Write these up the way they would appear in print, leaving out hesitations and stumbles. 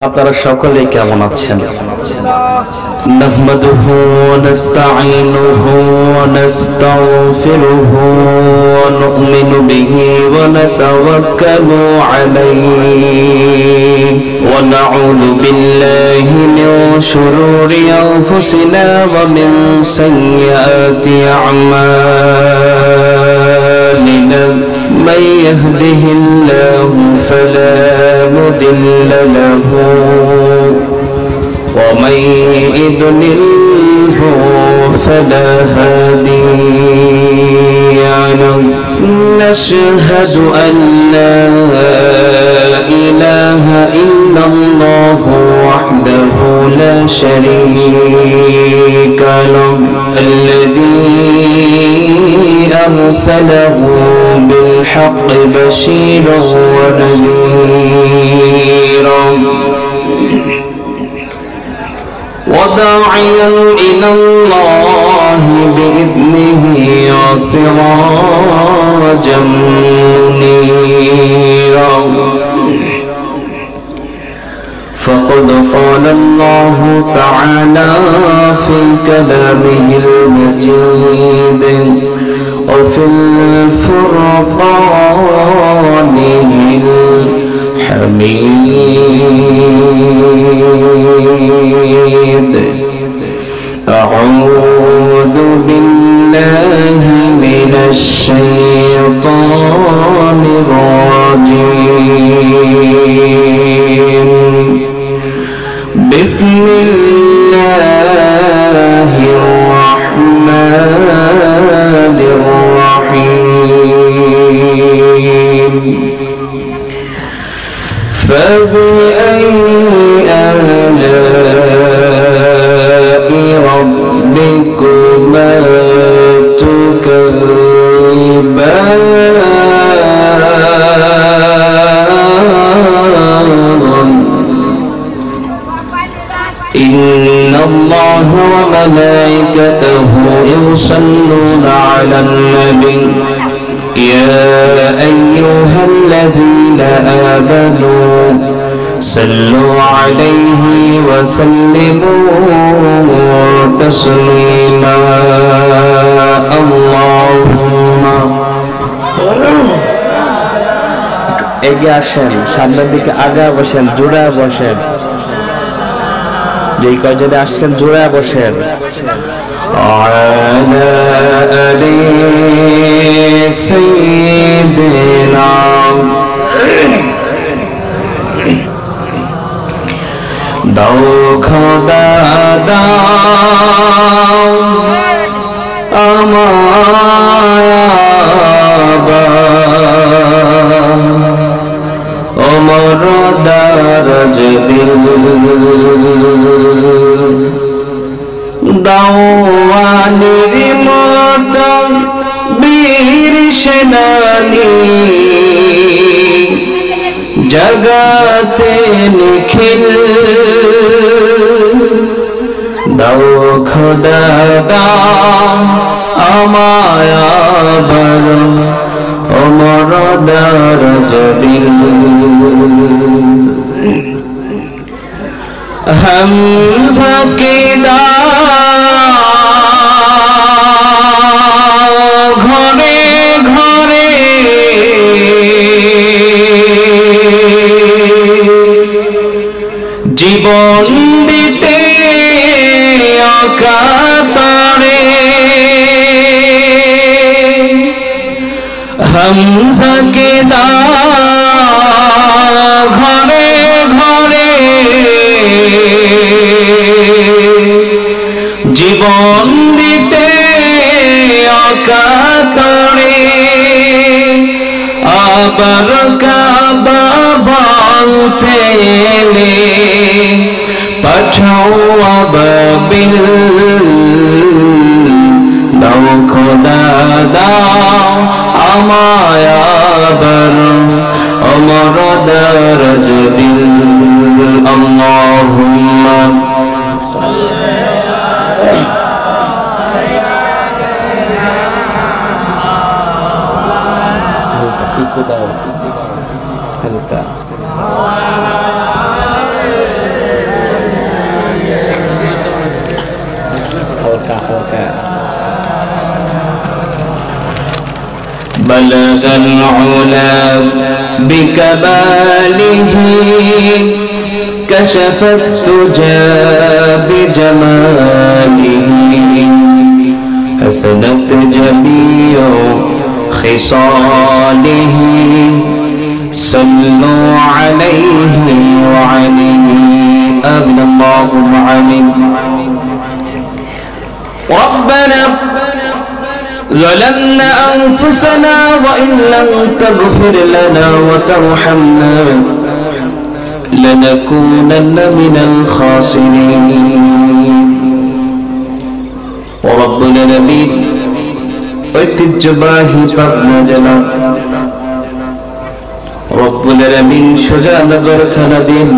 আপনারা সকলে কেমন আছেন? নাহমাদুহু ওয়া নাস্তাঈনুহু ওয়া নাস্তাগফিরুহু ওয়া নু'মিনু বিহি ওয়া নাতাওয়াক্কালু আলাইহি ওয়া নাউযু বিল্লাহি মিন শুরুরি আনফুসিনা ওয়া মিন সাইয়্যাতি আ'মালিনা من يهده الله فلا مضل له ومن يضلله فلا هادي له نشهد أن لا إله إلا الله وحده لا شريك له الذي أرسله بالحق بشيرا ونذيرا وداعيا إلى الله بإذنه وسراجا منيرا فقد قال الله تعالى في كلامه المجيد وفي الفرقانه الحميد أعوذ بالله من الشيطان الرجيم بسم الله الرحمن الرحيم فبأي آلاء ربكما تكذبان إن الله وملائكته يصلون على النبي يا أيها الذين آمنوا صلوا عليه وسلموا تسليما اللهم এগিয়ে আসেন, সামনের দিকে আগা বসেন, জোড়া বসেন। যেই কয়জনে আসছেন জোড়া বসেন। আলা আলি সাইয়্যিদিনা দাও খোদা দাও আমায়া ওমর দারজ দিল দাওয়ানির মতো বীর সেনানী জগতে নিখিল দাও খোদা দাও আমায়া বর ওমর দারজ দিল হামজা কে দাও ঘরে ঘরে জীবন দিতে অকাতরে হামজা কে দাও ঘরে ঘরে জীবন দিতে অকাতরে আবার কাবা ভাঙতে এলে পাঠাও আবাবিল দাও খোদা দাও আমায় আবার ওমর দারজ দিল আল্লাহুম্মা হালকা بلغ العلا بكماله كشف الدجى بجماله حسنت جميع خصاله صلوا عليه وعليه آمين اللهم آمين ربنا ظلمنا أنفسنا وإن لم تغفر لنا وترحمنا لنكونن من الخاسرين ورب العالمين ঐতিহ্যবাহী পাবনা জেলা রব্বুল আলামিন সুজানগর থানাধীন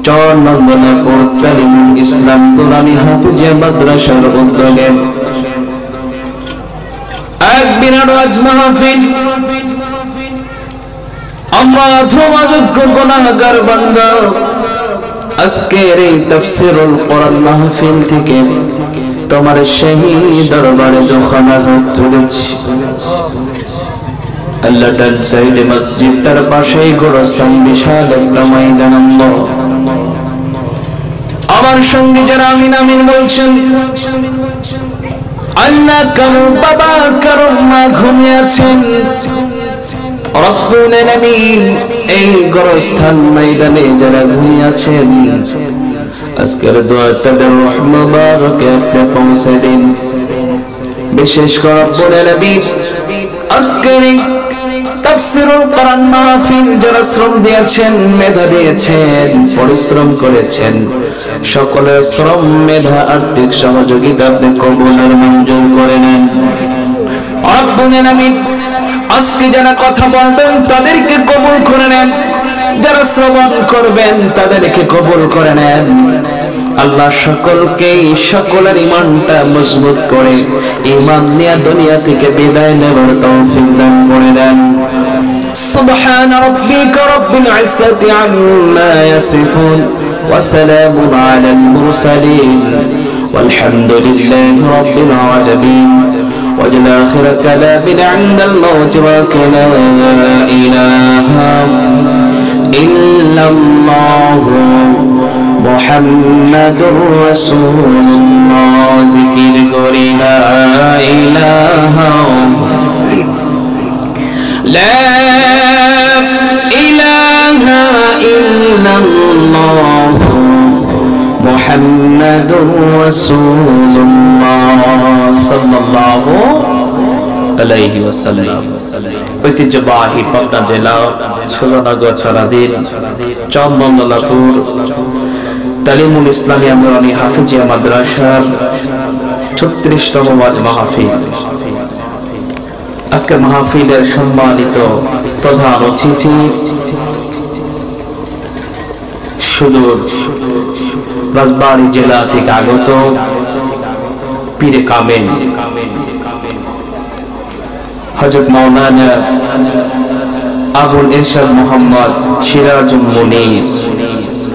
চরনন্দনাপুর তালিমুল ইসলাম দুরানি হাফিজিয়া মাদ্রাসার উদ্যোগে এক বিরাট ওয়াজ মাহফিল আমরা ধর্মযোগ্য গুনাহগার বান্দা আজকের এই তাফসীরুল কোরআন মাহফিল থেকে তোমার সেই দরবারে দুখানা হাত তুলেছি আল্লাহ ডান সাইডে মসজিদটার পাশেই গোরস্থান বিশাল একটা ময়দান আমার সঙ্গে যারা আমিন আমিন বলছেন আল্লাহ কারো বাবা কারো মা ঘুমিয়ে আছেন রব্বুল আলামিন এই গোরস্থান ময়দানে যারা ঘুমিয়ে আছেন আজকের দোয়া তাদের রহমত মুবারকে আপনি পৌঁছে দিন বিশেষ করে রব্বুল আলামিন আজকের তাফসীরুল কোরআন মাহফিল যারা শ্রম দিয়েছেন মেধা দিয়েছেন পরিশ্রম করেছেন সকলের শ্রম মেধা আর্থিক সহযোগিতা আপনি কবুল আর মঞ্জুর করে নেন রব্বুল আলামিন আজকে যারা কথা বলবেন তাদেরকে কবুল করে নেন যারা শ্রবণ করবেন তাদেরকে কবুল করে নেন আল্লাহ সকলকে সকলের ঈমানটা মজবুত করে ঈমান নিয়ে দুনিয়া থেকে বিদায় নেবার তৌফিক দান করে দেন سبحان ربك رب العزة عما يصفون وسلام على المرسلين والحمد لله رب العالمين وجل آخر كلامنا عند الموت ولا إله إلا الله محمد رسول الله ذكر قولي لا إله لا إله إلا الله محمد رسول الله صلى الله عليه وسلم ঐতিহ্যবাহী পাবনা জেলা সুজানগর থানাধীন চরনন্দনাপুর তালিমুল ইসলামিয়া নুরানি হাফিজিয়া মাদ্রাসার 36তম ওয়াজ মাহফিল আজকের মাহফিলের সম্মানিত প্রধান অতিথি সুদূর রাজবাড়ী জেলা থেকে আগত পীরে কামেল হযরত মাওলানা আবুল ইরশাদ মোহাম্মদ সিরাজুল মুনীর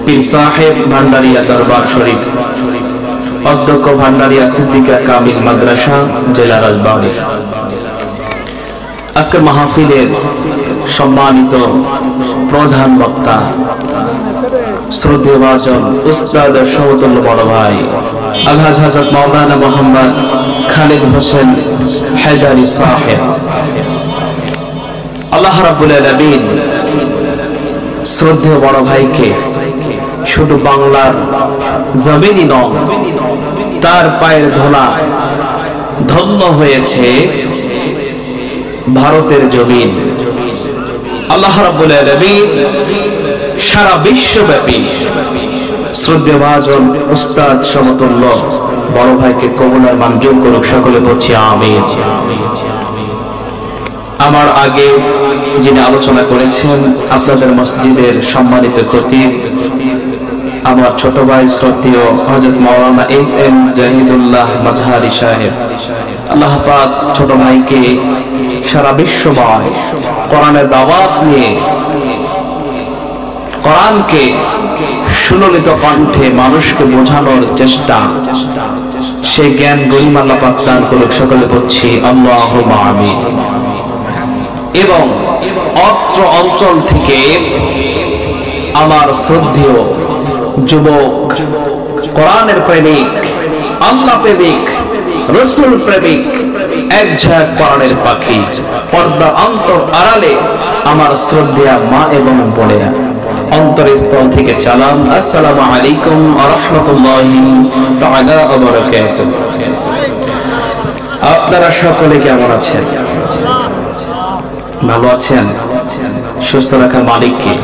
পীর সাহেব ভান্ডারিয়া দরবার শরীফ অধ্যক্ষ ভান্ডারিয়া সিদ্দিকা কামিল মাদ্রাসা জেলা রাজবাড়ী আজকের মাহফিলের সম্মানিত প্রধান বক্তা শ্রদ্ধেয় ভাজন উস্তাদ সমতুল্য বড় ভাই আলহাজ হযরত মাওলানা মোহাম্মদ খালিদ হোসেন হায়দারি সাহেব আল্লাহ রাব্বুল আলামিন শ্রদ্ধেয় বড় ভাইকে শুধু বাংলার জমিনই নয় তার পায়ের ধুলা ধন্য হয়েছে ভারতের জমিন আল্লাহ রাব্বুল আলামিন সারা বিশ্বব্যাপী শ্রদ্ধেয় ভাজন উস্তাদ সমতুল্য বড় ভাইকে কবুল আর মঞ্জুর করুক সকলে বলছি আমিন আমার আগে যিনি আলোচনা করেছেন আপনাদের মসজিদের সম্মানিত খতিব আমার ছোট ভাই শ্রদ্ধেয় হযরত মাওলানা এস এম জাহিদুল্লাহ মাজহারি সাহেব আল্লাহ পাক ছোট ভাইকে সারা বিশ্বময় কোরআনের দাওয়াত নিয়ে কোরআনকে সুললিত কণ্ঠে মানুষকে বোঝানোর চেষ্টা সেই জ্ঞান গরিমা আল্লাহ পাক দান করুক সকলে বলছি আল্লাহুম্মা আমিন এবং অত্র অঞ্চল থেকে আমার শ্রদ্ধেয় যুবক, কোরআনের প্রেমিক, আল্লাহ প্রেমিক, রাসূল প্রেমিক, এক ঝাঁক কোরআনের পাখি, পর্দা অন্তর আড়ালে আমার শ্রদ্ধেয়া মা এবং বোনেরা, অন্তরস্থল থেকে সালাম, আসসালামু আলাইকুম ওয়া রাহমাতুল্লাহি তাআলা ওয়া বারাকাতুহু। আপনারা সকলে কেমন আছেন? ভালো আছেন? সুস্থ রাখার মালিক কে?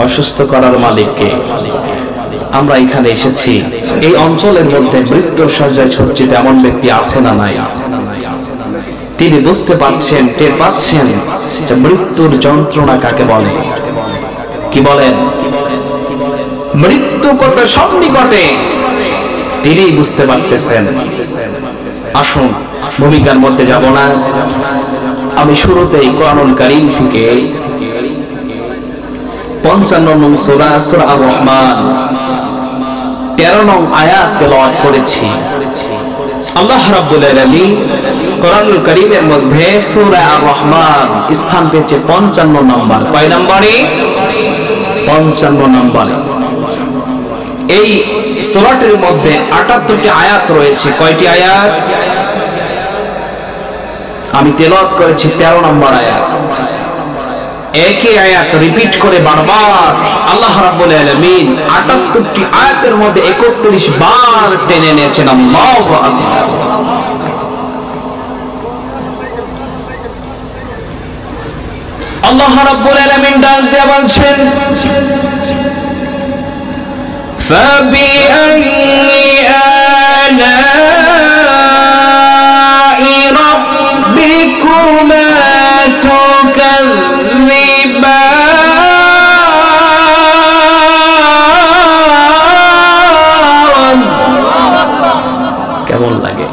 অসুস্থ করার মালিক কে? আমরা এখানে এসেছি, এই অঞ্চলের মধ্যে মৃত্যুর শয্যায় সজ্জিত এমন ব্যক্তি আছে না নাই? তিনি বুঝতে পারছেন, টের পাচ্ছেন যে মৃত্যুর যন্ত্রণা কাকে বলে। কি বলেন? মৃত্যু কত সন্নিকটে তিনি বুঝতে পারতেছেন। আসুন, ভূমিকার মধ্যে যাব না, আমি শুরুতেই কোরআনুল কারীম থেকে 55 নং সূরা সূরা আর-রহমান 13 নং আয়াত তেলাওয়াত করেছি। আল্লাহ রাব্বুল আলামিন কোরআনুল কারীমের মধ্যে সূরা আর-রহমান স্থান পেয়েছে 55 নম্বর। কয় নম্বরে? 55 নম্বরে। এই সূরাটির মধ্যে 78টি আয়াত রয়েছে। কয়টি আয়াত? আমি তেলাওয়াত করেছি 13 নম্বর আয়াত। একই আয়াত রিপিট করে বারবার আল্লাহ রাব্বুল আলামিন 78টি আয়াতের মধ্যে 31 বার টেনে নিয়েছেন। আল্লাহু আকবার। আল্লাহ রাব্বুল আলামিন ডাক দিয়ে বলছেন, ফাবিআইয়ি আলাই রাব্বিকুমা তুকাযযিবান। কেমন লাগে?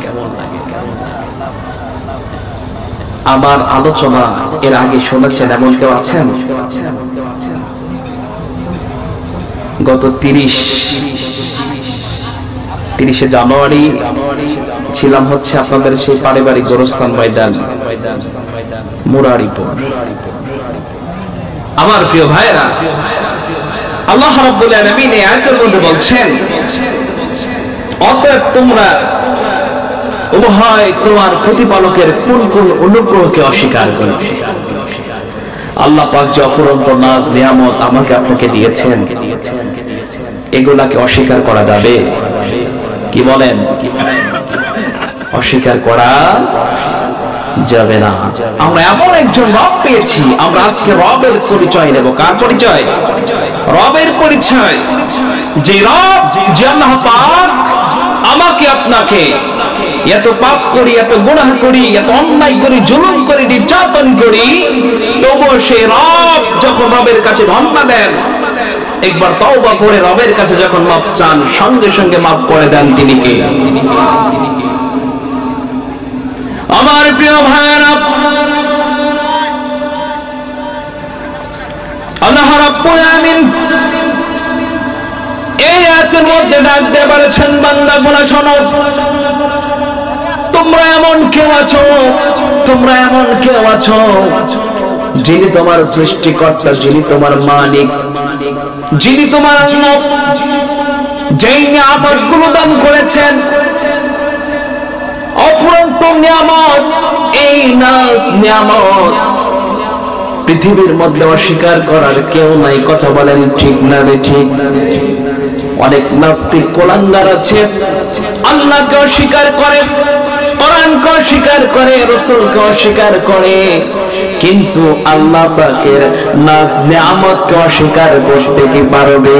আমার আলোচনা এর আগে শুনেছেন এমন কেউ আছেন? গত 30শে জানুয়ারি ছিলাম হচ্ছে আপনাদের সেই পারিবারিক গোরস্থান ময়দান মুরারিপুর। আমার প্রিয় ভাইরা, আল্লাহ রাব্বুল আলামিন এই আয়াতের মধ্যে বলছেন, অতএব তোমরা উভয় তোমার প্রতিপালকের কোন কোন অনুগ্রহকে অস্বীকার করো। আল্লাহ পাক যে অফুরন্ত নাজ নিয়ামত আমাকে আপনাকে দিয়েছেন, এগুলাকে অস্বীকার করা যাবে? কি বলেন? অস্বীকার করা যাবে না। আমরা এমন একজন রব পেয়েছি, আমরা আজকে রবের পরিচয় নেব। কার পরিচয়? রবের পরিচয়। যে রব, যে আল্লাহ পাক আমাকে আপনাকে এত পাপ করি, এত গুনাহ করি, এত অন্যায় করি, জুলুম করি, নির্যাতন করি, তবুও সেই রব যখন রবের কাছে ধন্যবাদ দেন, একবার তওবা করে রবের কাছে যখন মাপ চান, সঙ্গে সঙ্গে মাফ করে দেন তিনি কে? আমার প্রিয় ভাইরা, আল্লাহ রাব্বুল আলামিন এই আয়াতের মধ্যে ডাক দিয়ে বলেছেন, বান্দা শোনো, তোমরা এমন কেউ আছো, তোমরা এমন কেউ আছো যিনি তোমার সৃষ্টিকর্তা, যিনি তোমার মালিক, যিনি তোমার আল্লাহ, যেই নিয়ামতগুলো দান করেছেন, অফুরন্ত নিয়ামত, এই নাজ নিয়ামত পৃথিবীর মধ্যে অস্বীকার করার কেউ নাই। কথা বলেন ঠিক না রে? ঠিক। অনেক নাস্তিক কোলাঙ্গার আছে, আল্লাহকে অস্বীকার করে, কোরআনকে অস্বীকার করে, রাসূলকে অস্বীকার করে, কিন্তু আল্লাহ পাকের নাজ নিয়ামতকে অস্বীকার করতে কি পারবে?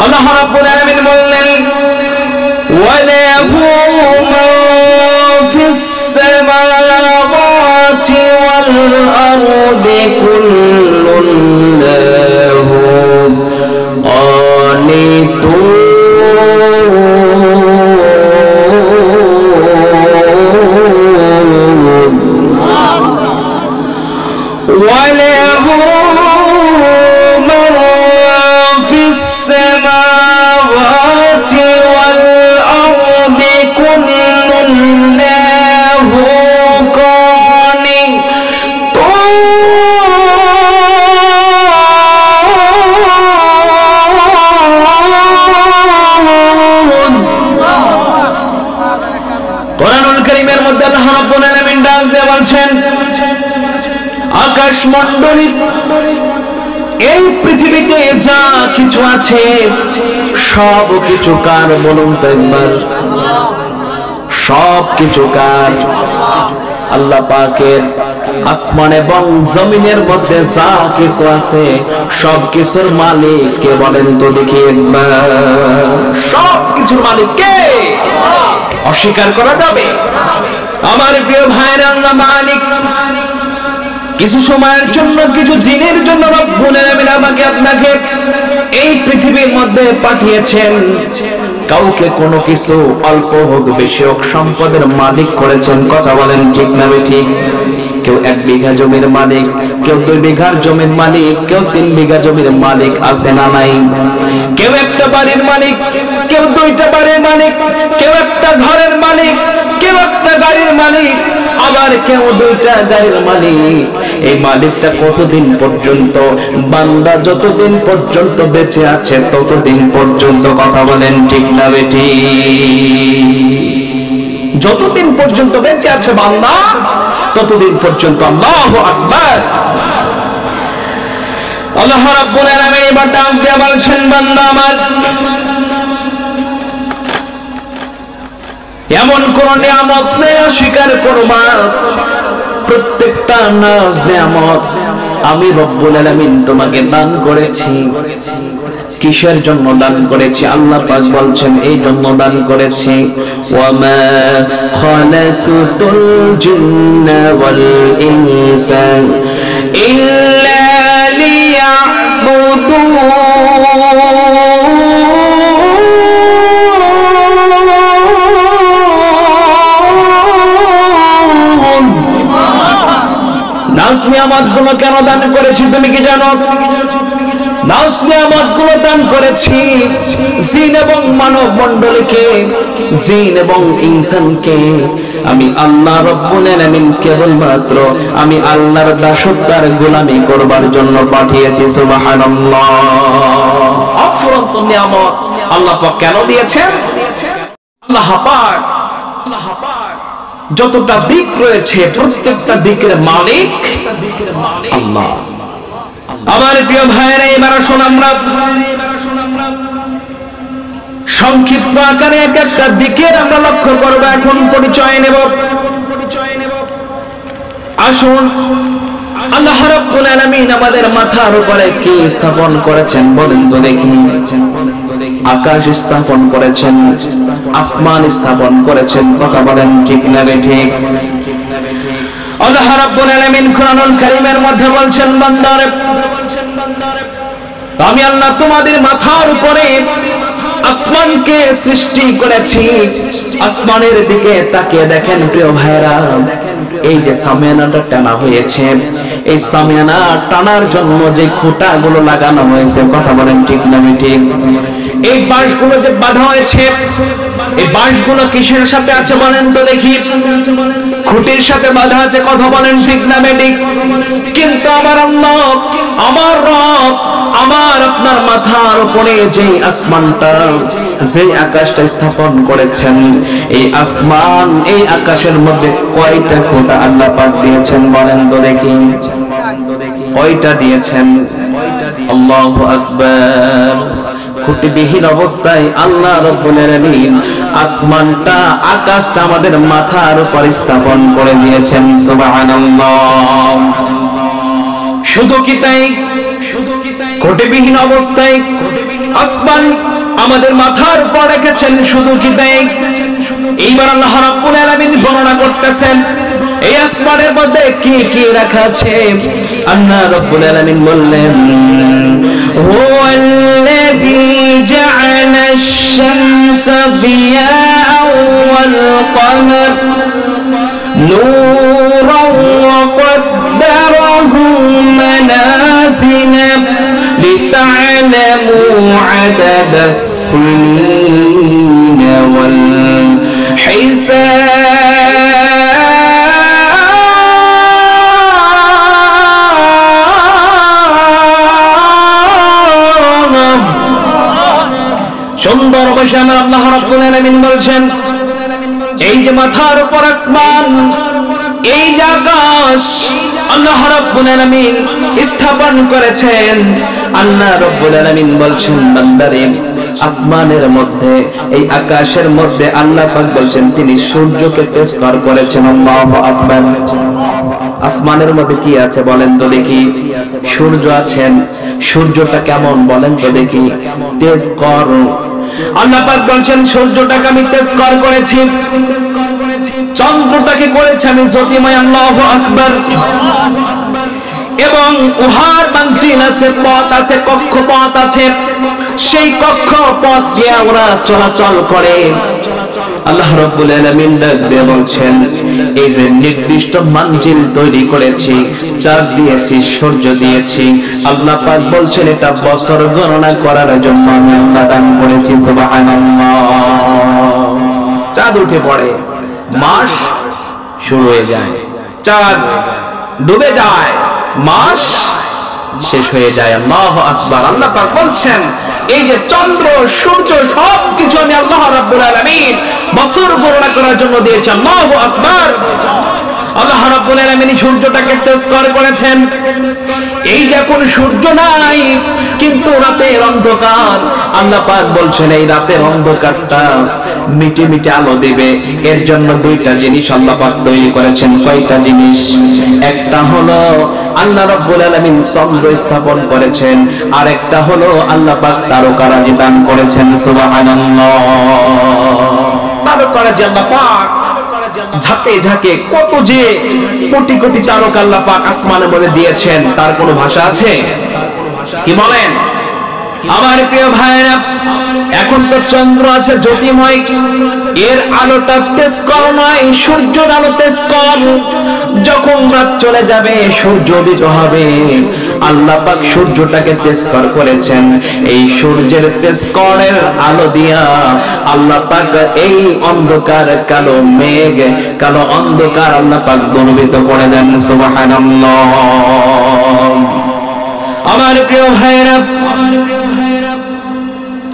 আল্লাহ রাব্বুল আলামিন বললেন, ওয়ালাহু মা ফিস সামাওয়াতি ওয়াল আরদি কুল্লুন লাহু কানিতুন। السماوات والأرض كل মণ্ডলী, এই পৃথিবীতে যা কিছু আছে সব কিছু কার বলুন তো একবার? সব কিছু কার? আল্লাহ পাকের। আসমান এবং জমিনের মধ্যে যা কিছু আছে সব কিছুর মালিক কে বলেন তো দেখি একবার? সব কিছুর মালিক কে? অস্বীকার করা যাবে? আমার প্রিয় ভাইরা, আল্লাহ মালিক কিছু সময়ের জন্য, কিছু দিনের জন্য রব্বুল আলামিন আমাকে আপনাকে এই পৃথিবীর মধ্যে পাঠিয়েছেন। কাউকে কোনো কিছু অল্প হোক বেশি হোক সম্পদের মালিক করেছেন। কথা বলেন ঠিক না ঠিক? কেউ 1 বিঘা জমির মালিক, কেউ 2 বিঘার জমির মালিক, কেউ 3 বিঘা জমির মালিক, আছে না নাই? কেউ একটা বাড়ির মালিক, কেউ 2টা বাড়ির মালিক, কেউ একটা ঘরের মালিক, কেউ একটা গাড়ির মালিক, আবার কেউ 2টা গাড়ির মালিক। এই মালিকটা কতদিন পর্যন্ত? বান্দা যতদিন পর্যন্ত বেঁচে আছে ততদিন পর্যন্ত। কথা বলেন ঠিক না বেটি? যতদিন পর্যন্ত বেঁচে আছে বান্দা ততদিন পর্যন্ত। আল্লাহু আকবার। আল্লাহ রাব্বুল আলামিন এবার ডাক দিয়ে বলছেন, বান্দা আমার, এমন কোন নিয়ামত নেই অস্বীকার করবা। প্রত্যেকটা নাজ নিয়ামত আমি রব্বুল আলামিন তোমাকে দান করেছি। কিসের জন্য দান করেছি? আল্লাহ পাক বলছেন এই জন্য দান করেছি, ওয়ামা খালাকুতুল জিন্না ওয়াল ইনসা ইল্লা লিয়াবুদুন। নাজ নিয়ামতগুলো কেন দান করেছি তুমি কি জানো? নাজ নিয়ামতগুলো দান করেছি জিন এবং মানব মণ্ডলীকে, জিন এবং ইনসানকে আমি আল্লাহ রব্বুল আলামিন কেবলমাত্র আমি আল্লাহর দাসত্ব আর গোলামি করবার জন্য পাঠিয়েছি। সুবহানাল্লাহ। অফুরন্ত নিয়ামত আল্লাহ পাক কেন দিয়েছেন? আল্লাহ পাক যতটা দিক রয়েছে প্রত্যেকটা দিকের মালিক আল্লাহ। আমার প্রিয় ভাইরা, এবার আসুন আমরা সংক্ষিপ্ত আকারে একটা দিকের আমরা লক্ষ্য করব। এখন পরিচয় নেব। আসুন, আল্লাহ রাব্বুল আলামিন আমাদের মাথার উপরে কি স্থাপন করেছেন বলেন তো দেখি? আকাশ স্থাপন করেছেন, আসমান স্থাপন করেছেন। কথা বলেন ঠিক না ঠিক? আল্লাহ রাব্বুল আলামিন কুরআনুল কারীমের মধ্যে বলছেন, বান্দারে আমি আল্লাহ তোমাদের মাথার উপরে আসমানকে সৃষ্টি করেছি। আসমানের দিকে তাকিয়ে দেখেন প্রিয় ভাইরা, এই যে সামিয়ানাটা টানা হয়েছে, এই সামিয়ানা টানার জন্য যে খুঁটাগুলো লাগানো হয়েছে, কথা বলেন ঠিক না ঠিক? এই বাঁশগুলো যে বাঁধা হয়েছে, এই বাঁশগুলো কিসের সাথে আছে বলেন তো দেখি? খুঁটির সাথে বাঁধা আছে। কথা বলেন ঠিক না ঠিক? কিন্তু আমার আল্লাহ, আমার রব, আমার আপনার মাথার উপরে যে আসমানটা, যে আকাশটা স্থাপন করেছেন, এই আসমান এই আকাশের মধ্যে কয়টা খুঁটা আল্লাহ পাক দিয়েছেন বলেন তো দেখি? কয়টা দিয়েছেন? আল্লাহু আকবার। খুঁটিবিহীন অবস্থায় আল্লাহ রাব্বুল আলামিন আসমানটা, আকাশটা আমাদের মাথার উপর স্থাপন করে দিয়েছেন। সুবহানাল্লাহ। শুধু কি তাই? খুঁটিবিহীন অবস্থায় আসমান আমাদের মাথার উপর রেখেছেন। শুধু কি তাই? এইবার আল্লাহ রাব্বুল আলামিন বর্ণনা করতেছেন এই আসমানের মধ্যে কি কি রাখা আছে। আল্লাহ রাব্বুল আলামিন বললেন, হুয়াল্লাযী জা'আলা আশ-শামসা দিয়াআন ওয়াল কমার নূরান ওয়া قدره منازل لتعلموا عدد السنين والحساب। সুন্দর ভাষায় আল্লাহ রাব্বুল আলামিন বলছেন, এই যে মাথার উপর আসমান, এই যে আকাশ, আল্লাহ রাব্বুল আলামিন স্থাপন করেছেন। আল্লাহ রাব্বুল আলামিন বলছেন বান্দারে আসমানের মধ্যে এই আকাশের মধ্যে আল্লাহ পাক বলছেন তিনি সূর্যকে তেজস্কর করেছেন। আল্লাহু আকবার। আসমানের মধ্যে কি আছে বলেন তো দেখি? সূর্য আছেন। সূর্যটা কেমন বলেন তো দেখি? তেজস্কর। আল্লাহ পাক বলছেন সূর্যটাকে আমি তেজস্কর করেছি, চন্দ্রটাকে করেছি আমি জ্যোতিময়। আল্লাহু আকবার। এবং উহার বাঞ্চিন আছে, পথ আছে, কক্ষপথ আছে, সেই কক্ষপথ দিয়ে ওরা চলাচল করে। আল্লাহ রাব্বুল আলামিন ডাক দিয়ে বলছেন এই যে নির্দিষ্ট মঞ্জিল তৈরি করেছি, চাঁদ দিয়েছি, সূর্য দিয়েছি, আল্লাহ পাক বলছেন এটা বছর গণনা করার জন্য আমি আল্লাহ দান করেছি। সুবহানাল্লাহ। চাঁদ উঠে পড়ে, মাস শুরু হয়ে যায়, চাঁদ ডুবে যায়, মাস শেষ হয়ে যায়। আল্লাহু আকবার। আল্লাহ পাক বলছেন এই যে চন্দ্র সূর্য সবকিছু আমি আল্লাহ রাব্বুল আলামিন বছর গণনা করার জন্য দিয়েছি। আল্লাহু আকবার। আল্লাহ রাব্বুল আলামিন সূর্যটাকে তেজস্কর করেছেন। এই যখন সূর্য নাই কিন্তু রাতের অন্ধকার, আল্লাহ পাক বলছেন এই রাতের অন্ধকারটা মিটে মিটে আলো দিবে। এর জন্য দুইটা জিনিস আল্লাহ পাক তৈরি করেছেন। কয়টা জিনিস? একটা হলো আল্লাহ রাব্বুল আলামিন চন্দ্র স্থাপন করেছেন, আর একটা হলো আল্লাহ পাক তারকারাজি দান করেছেন। সুবহানাল্লাহ। তারকারাজি আল্লাহ পাক ঝাঁকে ঝাঁকে কত যে কোটি কোটি তারকা আল্লাহ পাক আসমানের মধ্যে দিয়েছেন, তার কোনো ভাষা আছে? কি বলেন আমার প্রিয় ভাইরা? এখন তো চন্দ্র আছে জ্যোতিময়, এর আলোটা তেজস্কর নয়, সূর্যের আলো তেজস্কর। যখন রাত চলে যাবে সূর্য উদিত হবে, আল্লাহ পাক সূর্যটাকে তেজস্কর করেছেন। এই সূর্যের তেজস্করের আলো দিয়া আল্লাহ পাক এই অন্ধকার কালো মেঘ, কালো অন্ধকার আল্লাহ পাক দূরীভূত করে দেন। সুবহানাল্লাহ। আমার প্রিয় ভাইরা,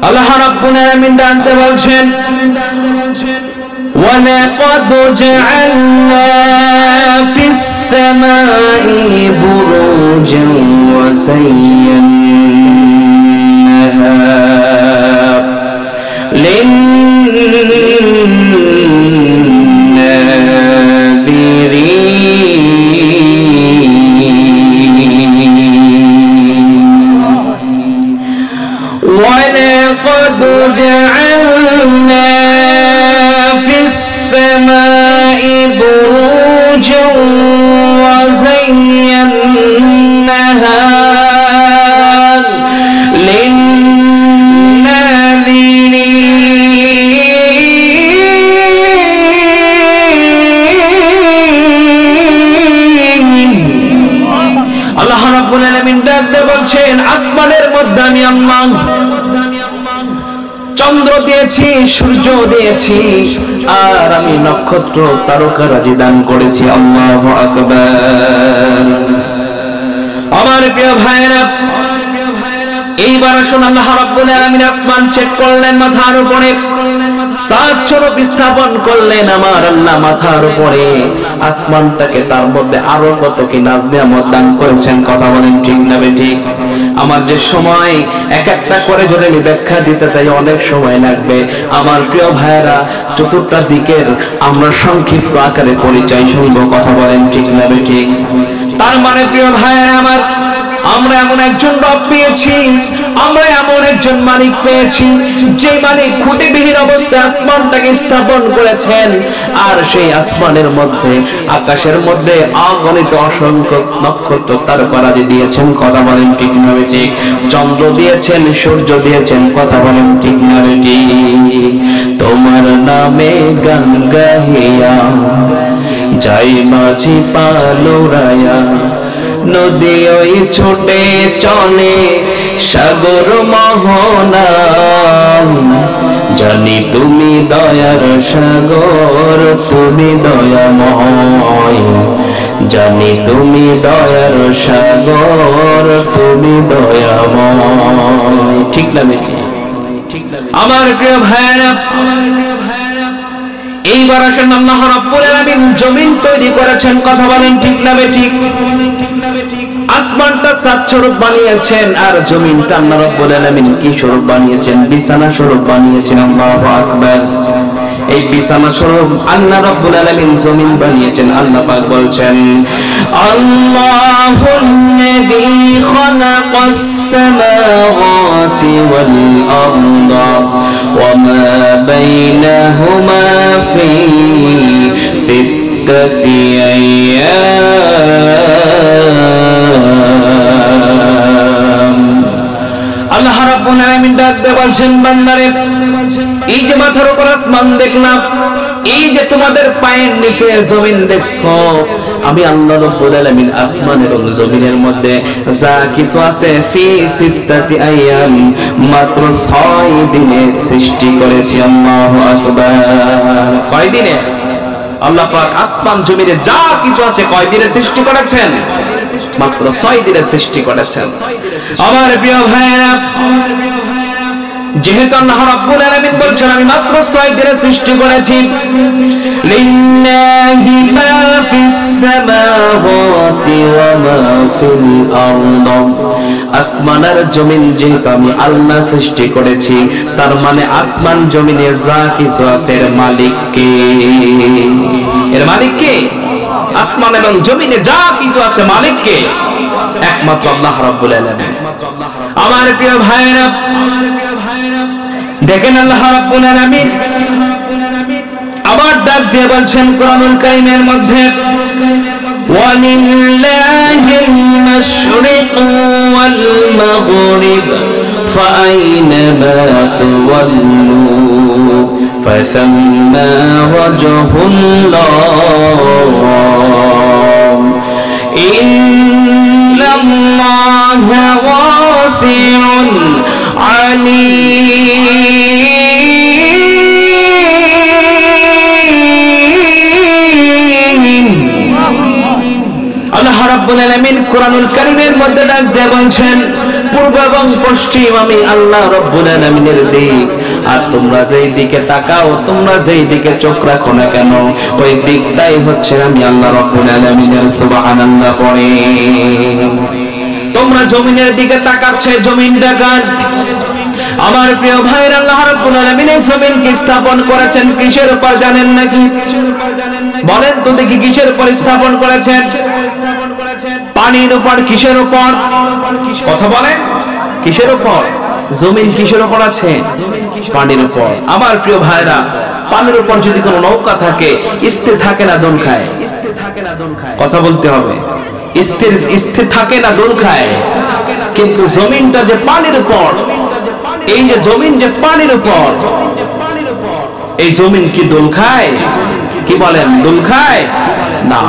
আল্লাহ রাব্বুল আলামিন ডাকতে বলছেন وَلَقَدْ جَعَلْنَا فِي السَّمَاءِ بُرُوجًا وَزَيَّنَّاهَا وَلَقَدْ جَعَلْنَا فِي السَّمَاءِ بُرُوجًا وَزَيَّنَّاهَا لِلنَّاظِرِينَ। আল্লাহ রাব্বুল আলামিন ডাক দিয়ে বলছেন আসমানের মধ্যে আমি আল্লাহ চন্দ্র দিয়েছি, সূর্য দিয়েছি, আর আমি নক্ষত্র তারকারাজি দান করেছি। আল্লাহু আকবার। আমার প্রিয় ভাইরা, এইবার আসুন আল্লাহ রাব্বুল আলামিন আসমান চেক করলেন, মাথার উপরে সাত স্বরূপ স্থাপন করলেন আমার আল্লাহ মাথার উপরে। আসমানটাকে তার মধ্যে আরো কত কি নাজ নিয়ামত দান করেছেন। কথা বলেন ঠিক না বেঠিক? আমার যে সময় এক একটা করে যদি আমি ব্যাখ্যা দিতে চাই অনেক সময় লাগবে। আমার প্রিয় ভাইরা, চতুর্থ দিকের আমরা সংক্ষিপ্ত আকারে পরিচয় শুনবো। কথা বলেন ঠিক না বেঠিক? তার মানে প্রিয় ভাইরা আমার, আমরা এমন একজন রব পেয়েছি, আমরা এমন একজন মালিক পেয়েছি যে মালিক খুঁটিবিহীন অবস্থায় আসমানটাকে স্থাপন করেছেন, আর সেই আসমানের মধ্যে আকাশের মধ্যে অগণিত অসংখ্য নক্ষত্র তারকারাজি দিয়েছেন। কথা বলেন ঠিক না বেঠিক? চন্দ্র দিয়েছেন, সূর্য দিয়েছেন। কথা বলেন ঠিক না বেঠিক? তোমার নামে গান গাহিয়া যাই মাঝি পালুরায়া, নদী ওই ছুটে চলে সাগর মোহনা, জানি তুমি দয়ার সাগর, তুমি দয়াময়, জানি তুমি দয়ার সাগর, তুমি দয়াময়। ঠিক না বেটি? আমার প্রিয় ভাইরা, এইবার আসেন আল্লাহ রাব্বুল আলামিন জমিন তৈরি করেছেন, কথা বলেন ঠিক না বেঠিক? আসমানটা ছাদ স্বরূপ বানিয়েছেন, আর জমিনটা আল্লাহ রাব্বুল আলামিন কি স্বরূপ বানিয়েছেন? বিছানা স্বরূপ বানিয়েছেন। আল্লাহু আকবার। এই বিছানা স্বরূপ আল্লাহ রাব্বুল আলামিন জমিন বানিয়েছেন। আল্লাহ পাক বলছেন, আল্লাহুল্লাযী খালাকাস সামাওয়াতি ওয়াল আরদা ওয়া মা বাইনাহুমা ফি সিত্তাতি আইয়াম। আল্লাহ রাব্বুল আলামিন ডাক দিয়ে বলছেন, বান্দারে এই যে মাথার উপর আসমান দেখলাম, এই যে তোমাদের পায়ের নিচে জমিন দেখছো, আমি আল্লাহ রাব্বুল আলামিন আসমান এবং জমিনের মধ্যে যা কিছু আছে ফি সিত্তাতি আইয়াম, মাত্র 6 দিনে সৃষ্টি করেছি। আল্লাহু আকবার। কয় দিনে? আল্লাহ পাক আসমান জমিনে যা কিছু আছে কয় দিনে সৃষ্টি করেছেন? মাত্র 6 দিনে সৃষ্টি করেছেন। আমার প্রিয় ভাইরা, যেহেতু আল্লাহ রাব্বুল আলামিন বলছেন আমি মাত্র 6 দিনে সৃষ্টি করেছি, লিল্লাহি মা ফিস সামাওয়াতি ওয়া মা ফিল আরদ, আসমান আর জমিন যেহেতু আমি আল্লাহ সৃষ্টি করেছি, তার মানে আসমান জমিনে যা কিছু আছে এর মালিক কে? এর মালিক কে? আসমান এবং জমিনে যা কিছু আছে মালিক কে? একমাত্র আল্লাহ রাব্বুল আলামিন। আমার প্রিয় ভাইরা, দেখেন আল্লাহ রাব্বুল আলামিন আবার ডাক দিয়ে বলছেন কোরআনুল কারীমের মধ্যে, ওয়ালিল্লাহিল মাশরিকু ওয়াল মাগরিব ফাআইনামা তুওয়াল্লু ফাসাম্মা ওয়াজহুল্লাহ ইন্নাল্লাহা ওয়াসিউন আলীম। আল্লাহ রাব্বুল আলামিন কোরআনুল কারীমের মধ্যে ডাক দিয়ে বলছেন, পূর্ব এবং পশ্চিম আমি আল্লাহ রাব্বুল আলামিনের দিক, আর তোমরা যেই দিকে তাকাও, তোমরা যেই দিকে চোখ রাখো না কেন, ওই দিকটাই হচ্ছে আমি আল্লাহ রাব্বুল আলামিনের। সুবহানাল্লাহ পড়ে। তোমরা জমিনের দিকে তাকাচ্ছ, জমিন দেখান। আমার প্রিয় ভাইরা, আল্লাহ রাব্বুল আলামিন এই জমিনকে স্থাপন করেছেন কিসের উপর জানেন নাকি? বলেন তো দেখি, কিসের উপর স্থাপন করেছেন? পানির উপর। কিসের উপর? কথা বলেন, কিসের উপর? জমিন কিসের উপর আছে? পানির উপর। আমার প্রিয় ভাইরা, পানির উপর যদি কোনো নৌকা থাকে, স্থির থাকে না দোল খায়? কথা বলতে হবে। স্থির থাকে না দোল খায়। কিন্তু জমিনটা যে পানির উপর, এই যে জমিন যে পানির উপর, এই জমিন কি দোল খায়? কি বলেন, দোল খায় না?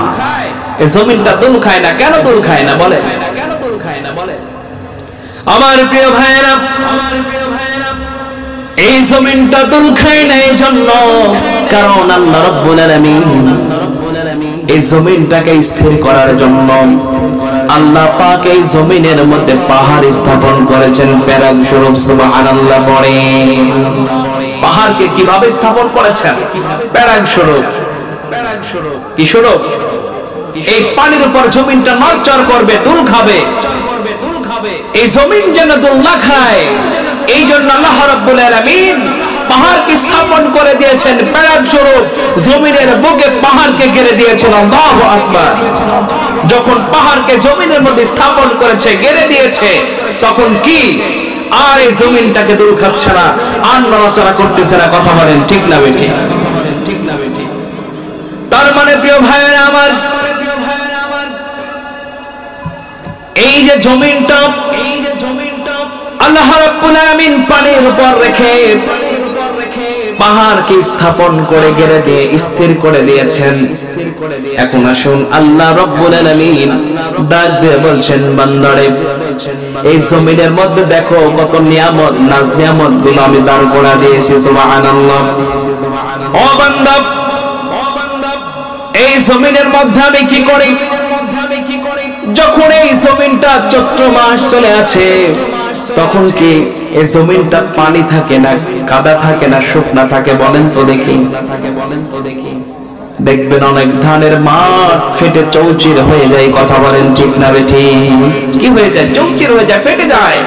এই জমিনটা দোল খায় না। কেন দোল খায় না বলেন? আমার প্রিয় ভাইরা, এই জমিনটা দোল খায় না এই জন্য, কারণ আল্লাহ রাব্বুল আলামিন এই জমিনটাকে স্থির করার জন্য আল্লাহ পাক এই জমিনের মধ্যে পাহাড় স্থাপন করেছেন প্যারাগ স্বরূপ। সুবহানাল্লাহ পড়ে। পাহাড়কে কিভাবে স্থাপন করেছেন? প্যারাগ স্বরূপ। কি স্বরূপ? এই পানির উপর জমিনটা নড়চড় করবে, দোল খাবে। এই জমিন যেন দোল না খায়, এই জন্য আল্লাহ রাব্বুল আলামিন পাহাড়কে স্থাপন করে দিয়েছেন প্যারাগ স্বরূপ। জমিনের বুকে পাহাড়কে ঘিরে দিয়েছেন। আল্লাহু আকবার। যখন পাহাড়কে জমিনের মধ্যে স্থাপন করেছে, ঘিরে দিয়েছে, তখন কি আর এই জমিনটাকে দোল খাচ্ছে না, আর নড়াচড়া করতেছে না? কথা বলেন ঠিক না বেঠিক? তার মানে প্রিয় ভাইরা আমার, এই যে জমিনটা আল্লাহ রাব্বুল আলামিন পানির উপর রেখে পাহাড়কে স্থাপন করে ঘিরে দিয়ে স্থির করে দিয়েছেন। এখন আসুন, আল্লাহ রাব্বুল আলামিন ডাক দিয়ে বলছেন, বান্দারে এই জমিনের মধ্যে দেখো কত নিয়ামত, নাজ নিয়ামত গুলো আমি দাঁড় করা দিয়েছি। সুবহানাল্লাহ। ও বান্দা, এই জমিনের মধ্যে আমি কি করি? যখন এই জমিনটা চৈত্র মাস চলে আছে, তখন কি এই জমিনটা পানি থাকে না কাদা থাকে না শুকনা থাকে বলেন তো দেখি? দেখবেন অনেক ধানের মাঠ ফেটে চৌচির হয়ে যায়, কথা বলেন ঠিক না বেঠিক? কি হয়ে যায়? চৌচির হয়ে যায়, ফেটে যায়।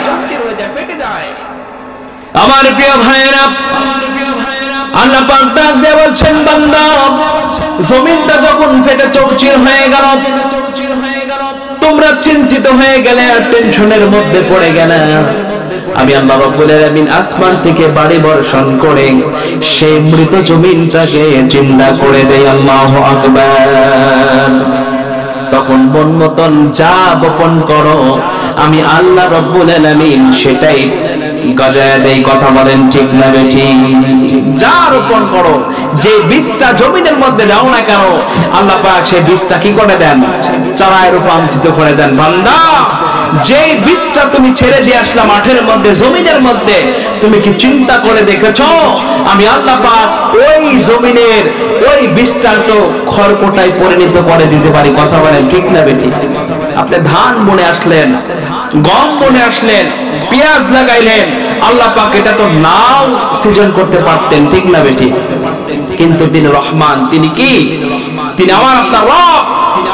আমার প্রিয় ভাইয়েরা, আল্লাহ পাক ডাক দিয়ে বলছেন, বান্দা জমিনটা যখন ফেটে চৌচির হয়ে গেল, তোমরা চিন্তিত হয়ে গেলে আর টেনশনের মধ্যে পড়ে গেলে, আমি আল্লাহ রাব্বুল আলামিন আসমান থেকে বাড়ি বর্ষণ করে সেই মৃত জমিনটাকে জিন্দা করে দেই। আল্লাহু আকবার। তখন বন মতন যা বপন করো আমি আল্লাহ রাব্বুল আলামিন সেটাই গজায় দেই, কথা বলেন ঠিক না বেঠিক? যা রোপণ করো, যে বীজটা জমিনের মধ্যে দাও না কেন, আল্লাহ পাক সেই বীজটা কি করে দেন? চারায় রূপান্তরিত করে দেন। বান্দা যে বীজটা তুমি ছেড়ে দিয়ে আসলা মাঠের মধ্যে, জমিনের মধ্যে, তুমি কি চিন্তা করে দেখেছো আমি আল্লাহ পাক ওই জমিনের ওই বীজটা তো খড়কুটায় পরিণত করে দিতে পারি, কথা বলেন ঠিক না বেঠিক? আপনি ধান বুনে আসলেন, গম বুনে আসলেন, পেঁয়াজ লাগাইলেন, আল্লাহ পাক এটা তো নাও সৃজন করতে পারতেন, ঠিক না বেঠিক? কিন্তু তিনি রহমান, তিনি কি? তিনি আমার আপনার রব,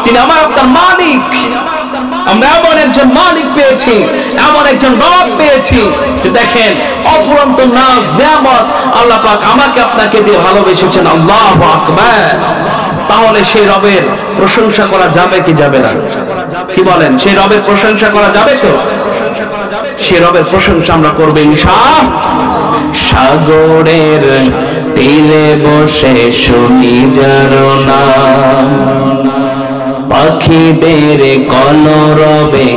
তিনি আমার আপনার মালিক। আমরা এমন একজন মালিক পেয়েছি, এমন একজন রব পেয়েছি যে দেখেন অফুরন্ত নাজ নিয়ামত আল্লাহ পাক আমাকে আপনাকে দিয়ে ভালোবেসেছেন। আল্লাহু আকবার। তাহলে সেই রবের প্রশংসা করা যাবে কি যাবে না? কি বলেন? সেই রবের প্রশংসা করা যাবে তো? সেই রবের প্রশংসা আমরা করব ইনশাআল্লাহ। সাগরের তীরে বসে শুনি যার নাম, পাখিদের কলরবে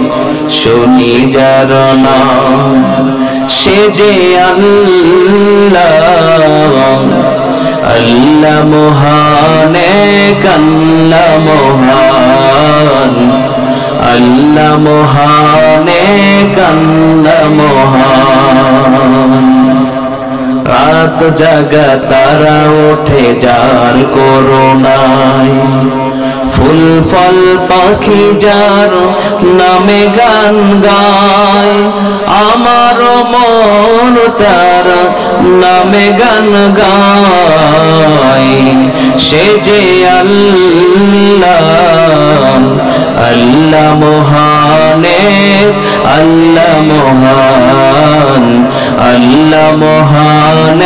শুনি যার নাম, সে যে আল্লাহ, আল্লাহ মহান, আল্লাহ মহান, আল্লাহ মহান, আল্লাহ মহান। রাত জাগা তারা ওঠে যার করুণায়, ফুল ফল পাখি যার নামে গান গায়, আমার মন তার নামে গান গায়, সে যে আল্লাহ, আল্লাহ মহান, আল্লাহ মহান, আল্লাহ মহান,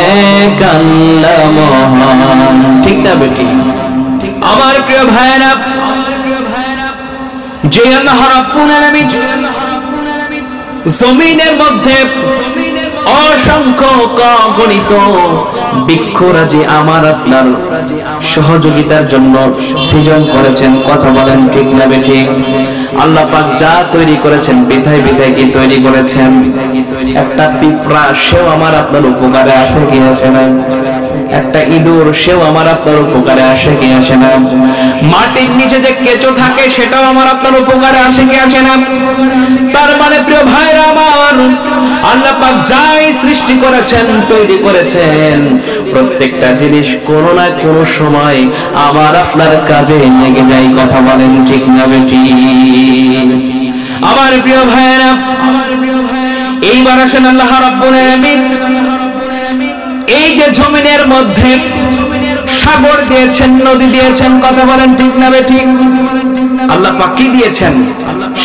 আল্লাহ মহান। ঠিক না বেটি? আমার প্রিয় ভাইরা, যে আল্লাহ রাব্বুল আলামিন জমিনের মধ্যে অসংখ্য গণিত বৃক্ষরাজি আমার আপনার সহযোগিতার জন্য সৃজন করেছেন, কথা বলেন ঠিক না বেঠিক? আল্লাহ পাক যা তৈরি করেছেন বিধায় বিধায় কি তৈরি করেছেন? একটা পিঁপড়া সেও আমার আপনার উপকারে আসে কি আসে না? একটা ইঁদুর সেও আমার আপনার উপকারে আসে কি আসে না? মাটির নিচে যে কেঁচো থাকে সেটাও আমার আপনার উপকারে আসে কি আসে না? তার মানে প্রিয় ভাইরা আমার, আল্লাহ পাক যাই সৃষ্টি করেছেন, তৈরি করেছেন, প্রত্যেকটা জিনিস কোনো না কোনো সময় আমার আপনার কাজে লেগে যায়, কথা বলেন ঠিক না বেটি? আমার প্রিয় ভাইরা, এইবার আসেন আল্লাহ রাব্বুল আলামিন এই যে জমিনের মধ্যে সাগর দিয়েছেন, নদী দিয়েছেন, কথা বলেন ঠিক না বেঠিক? আল্লাহ পাক কি দিয়েছেন?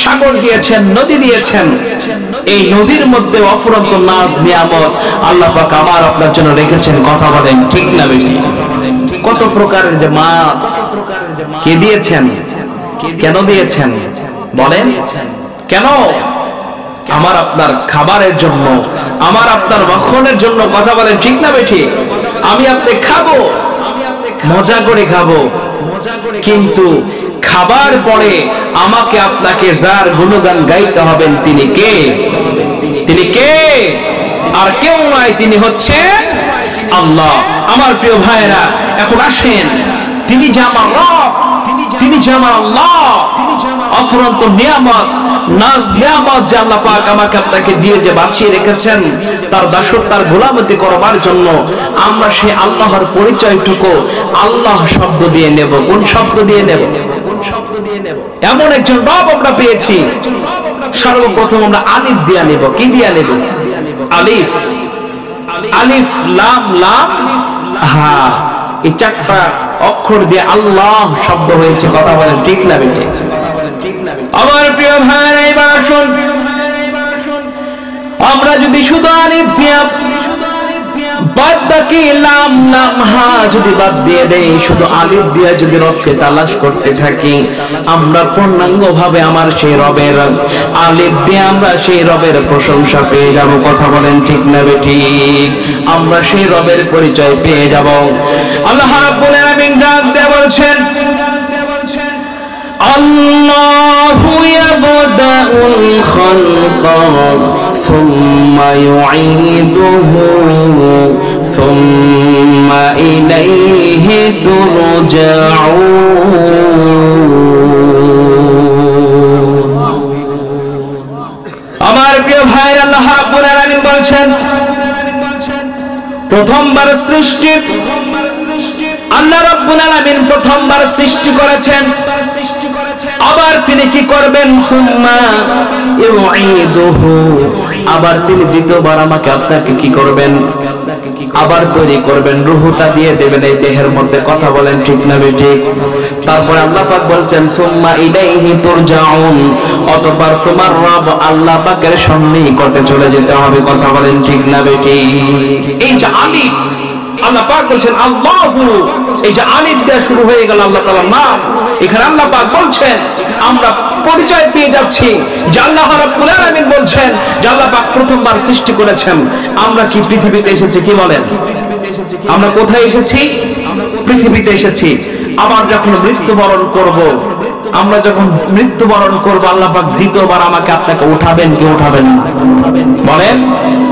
সাগর দিয়েছেন, নদী দিয়েছেন। এই নদীর মধ্যে অফুরন্ত নাজ নিয়ামত আল্লাহ পাক আমার আপনার জন্য রেখেছেন, কথা বলেন ঠিক না বেঠিক? কত প্রকারের যে মাছ কে দিয়েছেন, কেন দিয়েছেন বলেন? কেন? আমার আপনার খাবারের জন্য, আমার আপনার ভক্ষণের জন্য, কথা বলেন ঠিক না বেঠিক? আমি আপনি খাবো, মজা করে খাবো, কিন্তু খাবার পরে আমাকে আপনাকে যার গুণগান গাইতে হবেন তিনি কে? তিনি কে? আর কেউ নয়, তিনি হচ্ছে আল্লাহ। আমার প্রিয় ভাইরা, এখন আসেন, তিনি যে আমার রব, তিনি যে আমার আল্লাহ, অফুরন্ত নিয়ামত নাজ নিয়ামত যে আল্লাহ পাক আমাকে আপনাকে দিয়ে যে বাঁচিয়ে রেখেছেন তার দাসত্ব, তার গোলামতি করবার জন্য, আমরা সেই আল্লাহর পরিচয়টুকু আল্লাহ শব্দ দিয়ে নেব। কোন শব্দ দিয়ে নেব? এমন একজন রব আমরা পেয়েছি। সর্বপ্রথম আমরা আলিফ দিয়া নেব। কি দিয়া নেব? আলিফ। আলিফ লাম লাম হা, এই চারটা অক্ষর দিয়ে আল্লাহ শব্দ হয়েছে। কথা বলেন ঠিক না বেটে? আমার প্রিয় ভাই, এবার আসুন, আমরা যদি শুধু আলিফ দিয়া বাদ বাকি লাম লাম হা যদি বাদ দিয়ে দেই, শুধু আলিফ দিয়া যদি রবকে তালাশ করতে থাকি, আমরা পূর্ণাঙ্গ ভাবে আমার সেই রবের আলিফ দিয়ে আমরা সেই রবের প্রশংসা পেয়ে যাব। কথা বলেন ঠিক না বেঠিক? আমরা সেই রবের পরিচয় পেয়ে যাব। আল্লাহ রাব্বুল আলামিন ডাক দিয়ে বলছেন, আল্লাহু ইয়াবদাউল খালকা সুম্মা ইউঈদুহু সুম্মা ইলাইহি তুরজাউন। আমার প্রিয় ভাই, আল্লাহ রাব্বুল আলামিন বলছেন, প্রথমবার সৃষ্টি আল্লাহ রাব্বুল আলামিন প্রথমবার সৃষ্টি করেছেন। আবার তিনি কি করবেন? সুম্মা ইউঈদুহু, আবার তিনি দ্বিতীয়বার আমাকে আপনাকে কি করবেন? আবার তৈরি করবেন, রূহটা দিয়ে দেবেন এই দেহের মধ্যে। কথা বলেন ঠিক না বেঠিক? তারপর আল্লাহ পাক বলছেন, সুম্মা ইলাইহি তুরজাউন, অতঃপর তোমার রব আল্লাহ পাকের সন্নিকটে চলে যেতে হবে। কথা বলেন ঠিক না বেঠিক? এই যে আলিফ, আল্লাহ পাক বলছেন আল্লাহু, এই যে আলিফ দিয়ে শুরু হয়ে গেল আল্লাহ তাআলার নাম। এখানে আল্লাহ পাক বলছেন, আমরা পরিচয় পেয়ে যাচ্ছি যে আল্লাহ রাব্বুল আলামিন বলছেন যে আল্লাহ পাক প্রথমবার সৃষ্টি করেছেন। আমরা কি পৃথিবীতে এসেছি? কি বলেন? আমরা কোথায় এসেছি? পৃথিবীতে এসেছি। আবার যখন মৃত্যুবরণ করব, আমরা যখন মৃত্যুবরণ করব, আল্লাহ পাক দ্বিতীয়বার আমাকে আপনাকে উঠাবেন কি উঠাবেন না? বলেন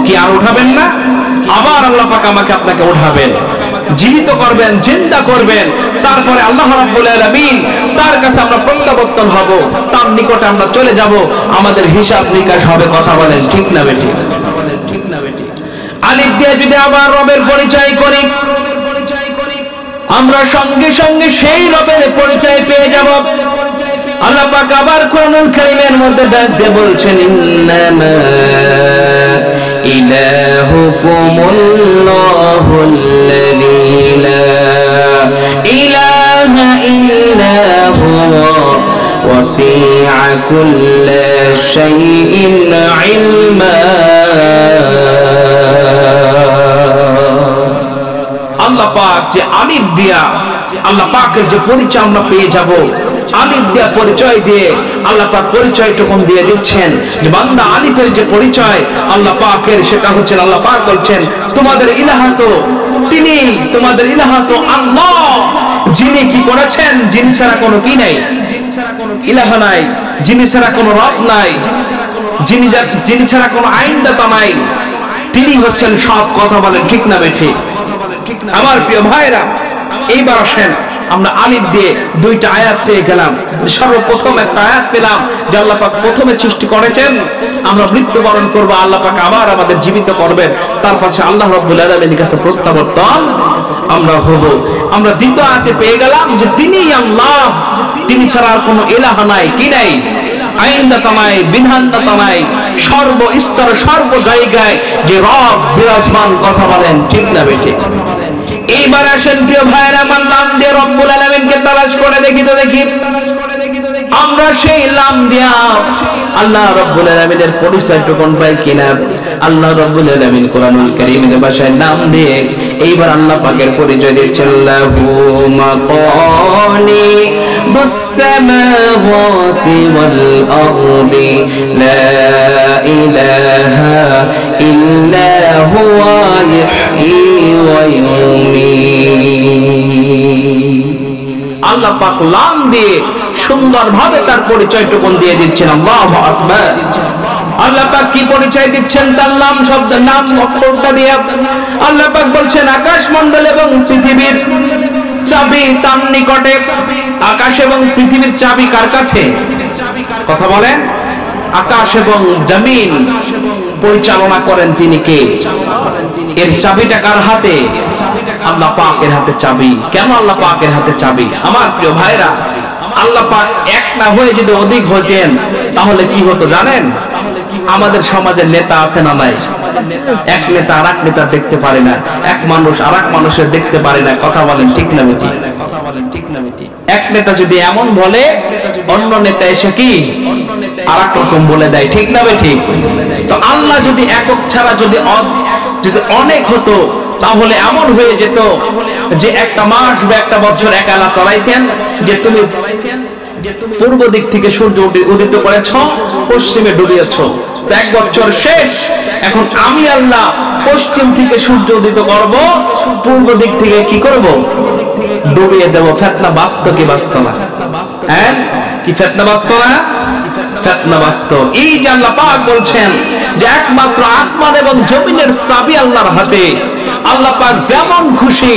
কি আর উঠাবেন না? আবার আল্লাহ পাক আমাকে আপনাকে উঠাবেন, জীবিত করবেন, জিন্দা করবেন। তারপরে আল্লাহ রাব্বুল আলামিন তার কাছে আমরা প্রত্যাবর্তন হব, তার নিকটে আমরা চলে যাব, আমাদের হিসাব নিকাশ হবে। কথা বলেন ঠিক না বেটি? আলিফ দিয়ে যদি আবার রবের পরিচয় করি, আমরা সঙ্গে সঙ্গে সেই রবের পরিচয় পেয়ে যাব। আল্লাহ পাক আবার কোরআনুল কারীমের মধ্যে ডাক দিয়ে বলছেন, ইন্নামা ইলাহুকুমুল্লাহুল্লাযী লা ইলাহা ইল্লা হুয়া ওয়াসি'a কুল্লা শাইইন ইলমা। আল্লাহ পাক যে আলিফ দিয়া আল্লাহ পাকের যে পরিচয় আমরা পেয়ে যাব, আলিফ দিয়া পরিচয় দিয়ে আল্লাহ পাক পরিচয়টুকু দিয়ে দিচ্ছেন যে বান্দা আলিফের যে পরিচয় আল্লাহ পাকের, সেটা হচ্ছে আল্লাহ পাক বলছেন, তোমাদের ইলাহা তো তিনি, তোমাদের ইলাহা তো আল্লাহ, যিনি কি করেছেন, যিনি ছাড়া কোনো কি নাই, ইলাহা নাই, যিনি ছাড়া কোনো রব নাই, যিনি ছাড়া কোনো আইনদাতা নাই, তিনি হচ্ছেন সব। কথা বলেন ঠিক না বেঠিক? আমার প্রিয় ভাইরা, এইবার আসেন, আমরা আলিফ দিয়ে দুইটা আয়াত পেয়ে গেলাম। সর্বপ্রথম একটা আয়াত পেলাম যে আল্লাহ পাক প্রথমে সৃষ্টি করেছেন, আমরা মৃত্যুবরণ করব, আল্লাহ পাক আবার আমাদের জীবিত করবেন, তার পাশে আল্লাহ রাব্বুল আলামিনের কাছে প্রত্যাবর্তন আমরা হব। আমরা দ্বিতীয় আয়াতে পেয়ে গেলাম যে তিনিই আল্লাহ, তিনি ছাড়া আর কোনো ইলাহা নাই, কি নাই, আইনদাতা নাই, বিধানদাতা নাই, সর্বস্তরে সর্ব জায়গায় যে রব বিরাজমান। কথা বলেন ঠিক না বেঠিক? এইবার আসেন প্রিয় ভাইরা, আমার নাম দিয়ে রব্বুল আলামিনকে তালাশ করে দেখি তো দেখি আমরা সেই নাম দিয়া আল্লাহ রাব্বুল আলামিনের পরিচয়টুকু পাই কিনা। আল্লাহ রাব্বুল আলামিন কোরআনুল কারীমের ভাষায় নাম দিয়ে এইবার আল্লাহ পাকের পরিচয় দিচ্ছেন, লাহু মাকালিদুস সামাওয়াতি ওয়াল আরদি লা ইলাহা ইল্লা হুয়া ইহয়ী ওয়া ইউমীত। আল্লাহ পাক লাম দিয়ে সুন্দরভাবে তার পরিচয়টুকু দিয়ে দিচ্ছেন। আল্লাহু আকবার। আল্লাহ পাক কি পরিচয় দিচ্ছেন? তার নাম শব্দের নাম অক্ষরটা দিয়ে আল্লাহ পাক বলছেন, আকাশ মণ্ডল এবং পৃথিবীর চাবি তার নিকটে। আকাশ এবং পৃথিবীর চাবি কার কাছে? কথা বলেন। আকাশ এবং জমিন পরিচালনা করেন তিনি কে? এর চাবিটা কার হাতে? আল্লাহ পাকের হাতে চাবি। কেন আল্লাহ পাকের হাতে চাবি? আমার প্রিয় ভাইরা, আল্লাহ পাক এক না হয়ে যদি অধিক হতেন তাহলে কি হতো জানেন? আমাদের সমাজের নেতা আছে না নাই? এক নেতা আর এক নেতা দেখতে পারে না, এক মানুষ আর এক মানুষের দেখতে পারে না। কথা বলেন ঠিক না বেটি? এক নেতা যদি এমন বলে, অন্য নেতা এসে কি আর এক রকম বলে দেয়, ঠিক না বেটি? তো আল্লাহ যদি একক ছাড়া যদি অনেক হতো তাহলে এমন হয়ে যেত যে একটা মাস বা একটা বছর একালা চালাইতেন, যে তুমি পূর্ব দিক থেকে সূর্য উদিত করেছ, পশ্চিমে ডুবিয়েছ, তো এক বছর শেষ। এখন আমি আল্লাহ পশ্চিম থেকে সূর্য উদিত করব, পূর্ব দিক থেকে কি করব? ডুবিয়ে দেব। ফিতনা বাস্তব কি বাস্তব না? হ্যাঁ, কি ফিতনা বাস্তব না? ফিতনা বাস্তব। এই যে আল্লাহ পাক বলছেন যে একমাত্র আসমান এবং জমিনের চাবি আল্লাহর হাতে। আল্লাহ পাক যেমন খুশি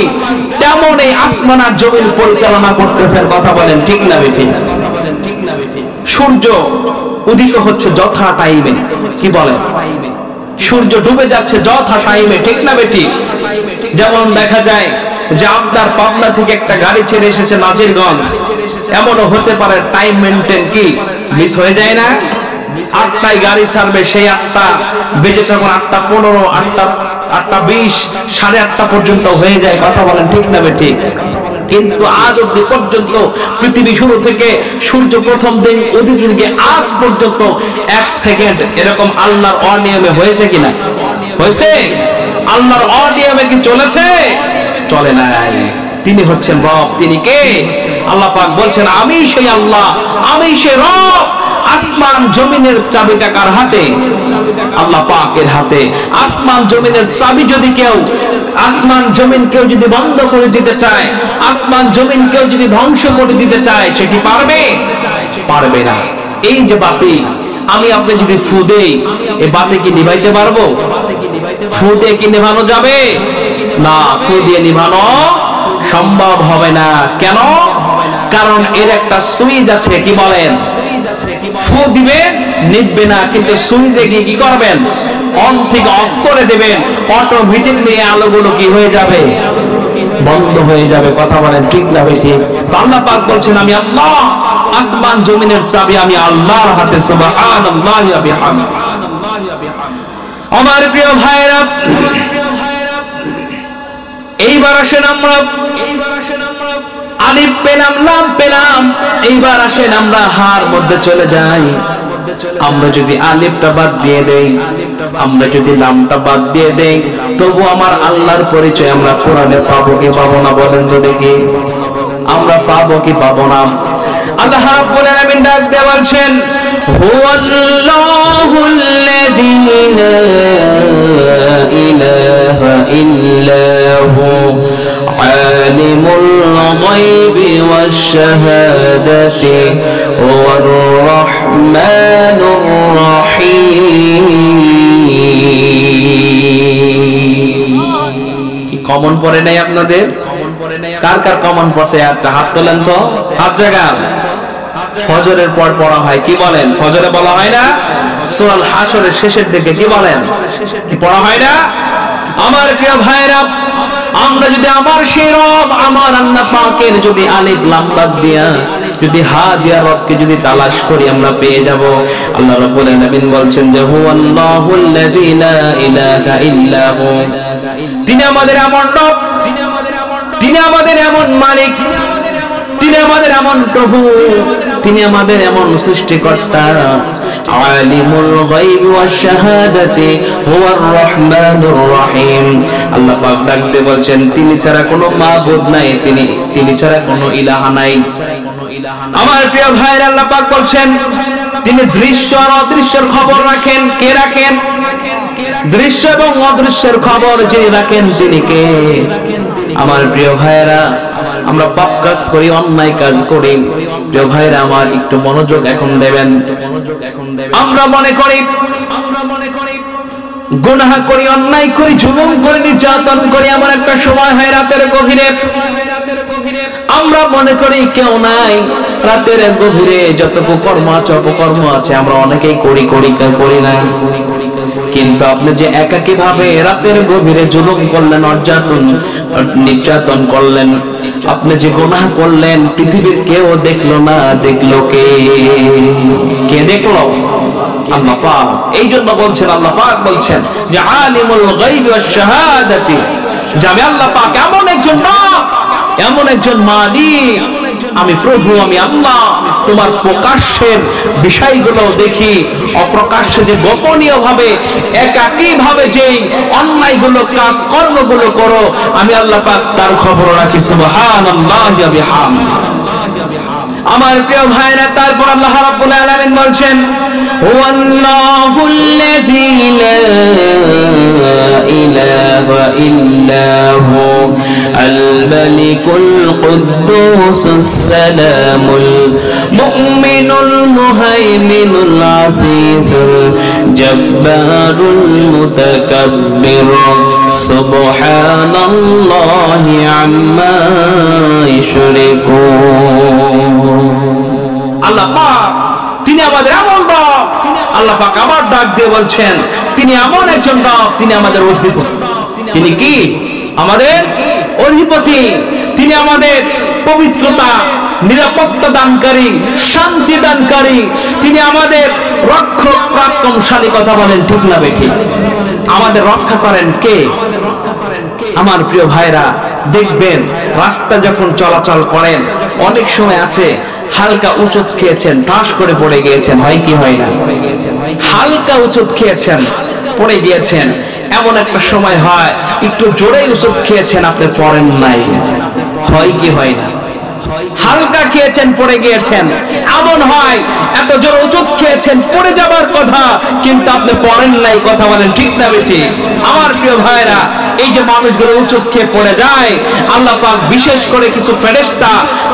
তেমন এই আসমান আর জমিন পরিচালনা করতেছেন। কথা বলেন ঠিক না বেটি? সূর্য উদিত হচ্ছে যথা টাইমে, কি বলেন? সূর্য ডুবে যাচ্ছে যথা টাইমে, ঠিক না বেটি? যেমন দেখা যায় যে আপনার পাবনা থেকে একটা গাড়ি ছেড়ে এসেছে নাজিরগঞ্জ, এমনও হতে পারে টাইম মেনটেন কি মিস হয়ে যায় না? 8টায় গাড়ি ছাড়বে, সেই 8টা বেজে তখন 8:15, 8:20, 8:30 পর্যন্ত হয়ে যায়। কথা বলেন ঠিক না বেটি? কিন্তু আজ অব্দি পর্যন্ত পৃথিবী শুরু থেকে সূর্য প্রথম দিন উদিত থেকে আজ পর্যন্ত 1 সেকেন্ড এরকম আল্লাহর অনিয়মে হয়েছে কিনা? হয়েছে? আল্লাহর অনিয়মে কি চলেছে? চলে নাই। তিনি হচ্ছেন রব। তিনি কে? আল্লাহ পাক বলছেন আমি সেই আল্লাহ, আমি সেই রব। আসমান জমিনের চাবিটা কার হাতে? আল্লাহ পাকের হাতে। আসমান জমিনের চাবি যদি কেউ, আসমান জমিন কেউ যদি বন্ধ করে দিতে চায়, আসমান জমিন কেউ যদি ধ্বংস করে দিতে চায়, সেটি পারবে? পারবে না। এই যে বাতি, আমি আপনি যদি ফু দেই, এই বাতি কি নিভাইতে পারবো? ফু দিয়ে কি নিভানো যাবে? না, ফু দিয়ে নিভানো সম্ভব হবে না। কেন? কারণ এর একটা সুইচ আছে। কি বলেন? ফু দিবেন, নিভবে না, কিন্তু সুইচে গিয়ে কি করবেন? অন থেকে অফ করে দেবেন, অটোমেটিকলি আলোগুলো কি হয়ে যাবে? বন্ধ হয়ে যাবে। কথা বলেন ঠিক না ঠিক? তো আল্লাহ পাক বলছেন আমি আল্লাহ, আসমান জমিনের চাবি আমি আল্লাহর হাতে। সুবহানাল্লাহি ওয়া বিহামদিহি। আমার প্রিয় ভাইরা, এইবার আসেন আমরা আলিফ পেলাম, লাম পেলাম, এইবার আসেন আমরা হার মধ্যে চলে যাই। আমরা যদি আলিফটা বাদ দিয়ে দেই, আমরা যদি লামটা বাদ দিয়ে দেই, তবু আমার আল্লাহর পরিচয় আমরা কোরআনে পাবো কি পাবো না? বলেন তো দেখি, আমরা পাবো কি পাবো না? আল্লাহ রাব্বুল আলামিন ডাক দিয়ে বলছেন হুয়াল্লাহুল্লাযী লা ইলাহা ইল্লা হু আলিমুল গায়বি ওয়াশ শাহাদাতি ওয়ার রাহমানুর রাহিম। কি কমন পড়ে নাই আপনাদের? কার কার কমন পড়ছে? একটা হাত তোলেন তো, হাত জাগান। ফজরের পর পড়া হয়, কি বলেন? ফজরে বলা হয় না? সূরা হাশরের শেষের দিকে কি বলেন? কি পড়া হয় না? আমার প্রিয় ভাইরা, আমরা যদি আমার সেই রব, আমার আল্লাহ পাকের যদি আলিফ লাম বাদ দিয়া, যদি হা দিয়া রবকে যদি তালাশ করি, আমরা পেয়ে যাব। আল্লাহ রাব্বুল আলামিন বলছেন যে হুয়াল্লাহুল্লাযী লা ইলাহা ইল্লা হু, তিনি আমাদের এমন রব, তিনি আমাদের এমন মালিক, তিনি আমাদের এমন প্রভু, তিনি আমাদের এমন সৃষ্টিকর্তা। আলিমুল গায়বি ওয়াশ শাহাদাতি হুয়ার রহমানুর রহিম। আল্লাহ পাক ডাকতে বলছেন তিনি ছাড়া কোনো মাবুদ নাই, তিনি ছাড়া কোনো ইলাহা নাই। আমার প্রিয় ভাইরা, আল্লাহ পাক বলছেন তিনি দৃশ্য আর অদৃশ্যের খবর রাখেন। কে রাখেন? দৃশ্য এবং অদৃশ্যের খবর যিনি রাখেন তিনি কে? আমার প্রিয় ভাইরা, আমরা পাপ কাজ করি, অন্যায় কাজ করি। প্রিয় ভাইরা আমার, একটু মনোযোগ এখন দেবেন। আমরা মনে করি গুনাহ করি, অন্যায় করি, জুলুম করি, নির্যাতন করি। এমন একটা সময় হয় রাতের গভীরে আমরা মনে করি কেউ নাই, রাতের গভীরে যত কর্ম আছে অপকর্ম আছে আমরা অনেকেই করি না। কিন্তু আপনি যে একাকী ভাবে রাতের গভীরে জুলুম করলেন, নির্যাতন করলেন, আপনি যে গুনাহ করলেন, পৃথিবীর কেউ দেখলো না, দেখলো কে দেখলো? আল্লাহ পাক। এই জন্য বলছেন, আল্লাহ পাক বলছেন যে আলিমুল গায়বি ওয়াশ শাহাদাতি, যাবে আল্লাহ পাক এমন একজন রব, এমন একজন মালিক, আমি প্রভু, আমি আল্লাহ, তোমার প্রকাশ্যের বিষয়গুলো দেখি, অপ্রকাশ্যে যে গোপনীয় ভাবে একাকী ভাবে যে অন্যায়গুলো কাজ কর্মগুলো করো, আমি আল্লাহ পাক তার খবর রাখি। সুবহানাল্লাহি ওয়া বিহামদিহি। আমার প্রিয় ভাইরা, তারপর আল্লাহ রাব্বুল আলামিন বলছেন হুয়াল্লাহুল্লাযী লা ইলাহা ইল্লা হু আল মালিকুল কুদ্দুসুস সালামুল মুমিনুল মুহাইমিনুল আজিজুল জব্বারুল মুতাকাব্বির সুবহানাল্লাহি আম্মা ইউশরিকুন। আল্লাহ পাক তিনি আমাদের এমন রব, আল্লাহ পাক আবার ডাক দিয়ে বলছেন তিনি এমন একজন রব, তিনি আমাদের অধিপতি। তিনি কি? আমাদের অধিপতি। তিনি আমাদের পবিত্রতা, নিরাপত্তা দানকারী, শান্তি দানকারী, তিনি আমাদের রক্ষক পরাক্রমশালী। কথা বলেন ঠিক না বেঠিক? আমাদের রক্ষা করেন কে? আমার প্রিয় ভাইরা, দেখবেন রাস্তা যখন চলাচল করেন, অনেক সময় আছে হালকা উচুত খেয়েছেন, ঠাস করে পড়ে গিয়েছেন, হয় কি হয় না? হালকা উচুত খেয়েছেন, পড়ে গিয়েছেন, এমন একটা সময় হয় একটু জোরে উচুত খেয়েছেন, আপনি পড়েন নাই, হয় কি হয় না? হালকা খেয়েছেন, পড়ে গিয়েছেন, এমন হয় এত জোর উচুত খেয়েছেন, পড়ে যাবার কথা, কিন্তু আপনি পড়েন নাই। কথা বলেন ঠিক না বেশি? আমার প্রিয় ভাইরা, এই যে মানুষগুলো উচুত খেয়ে পড়ে যায়, আল্লাহ পাক বিশেষ করে কিছু ফেরেশতা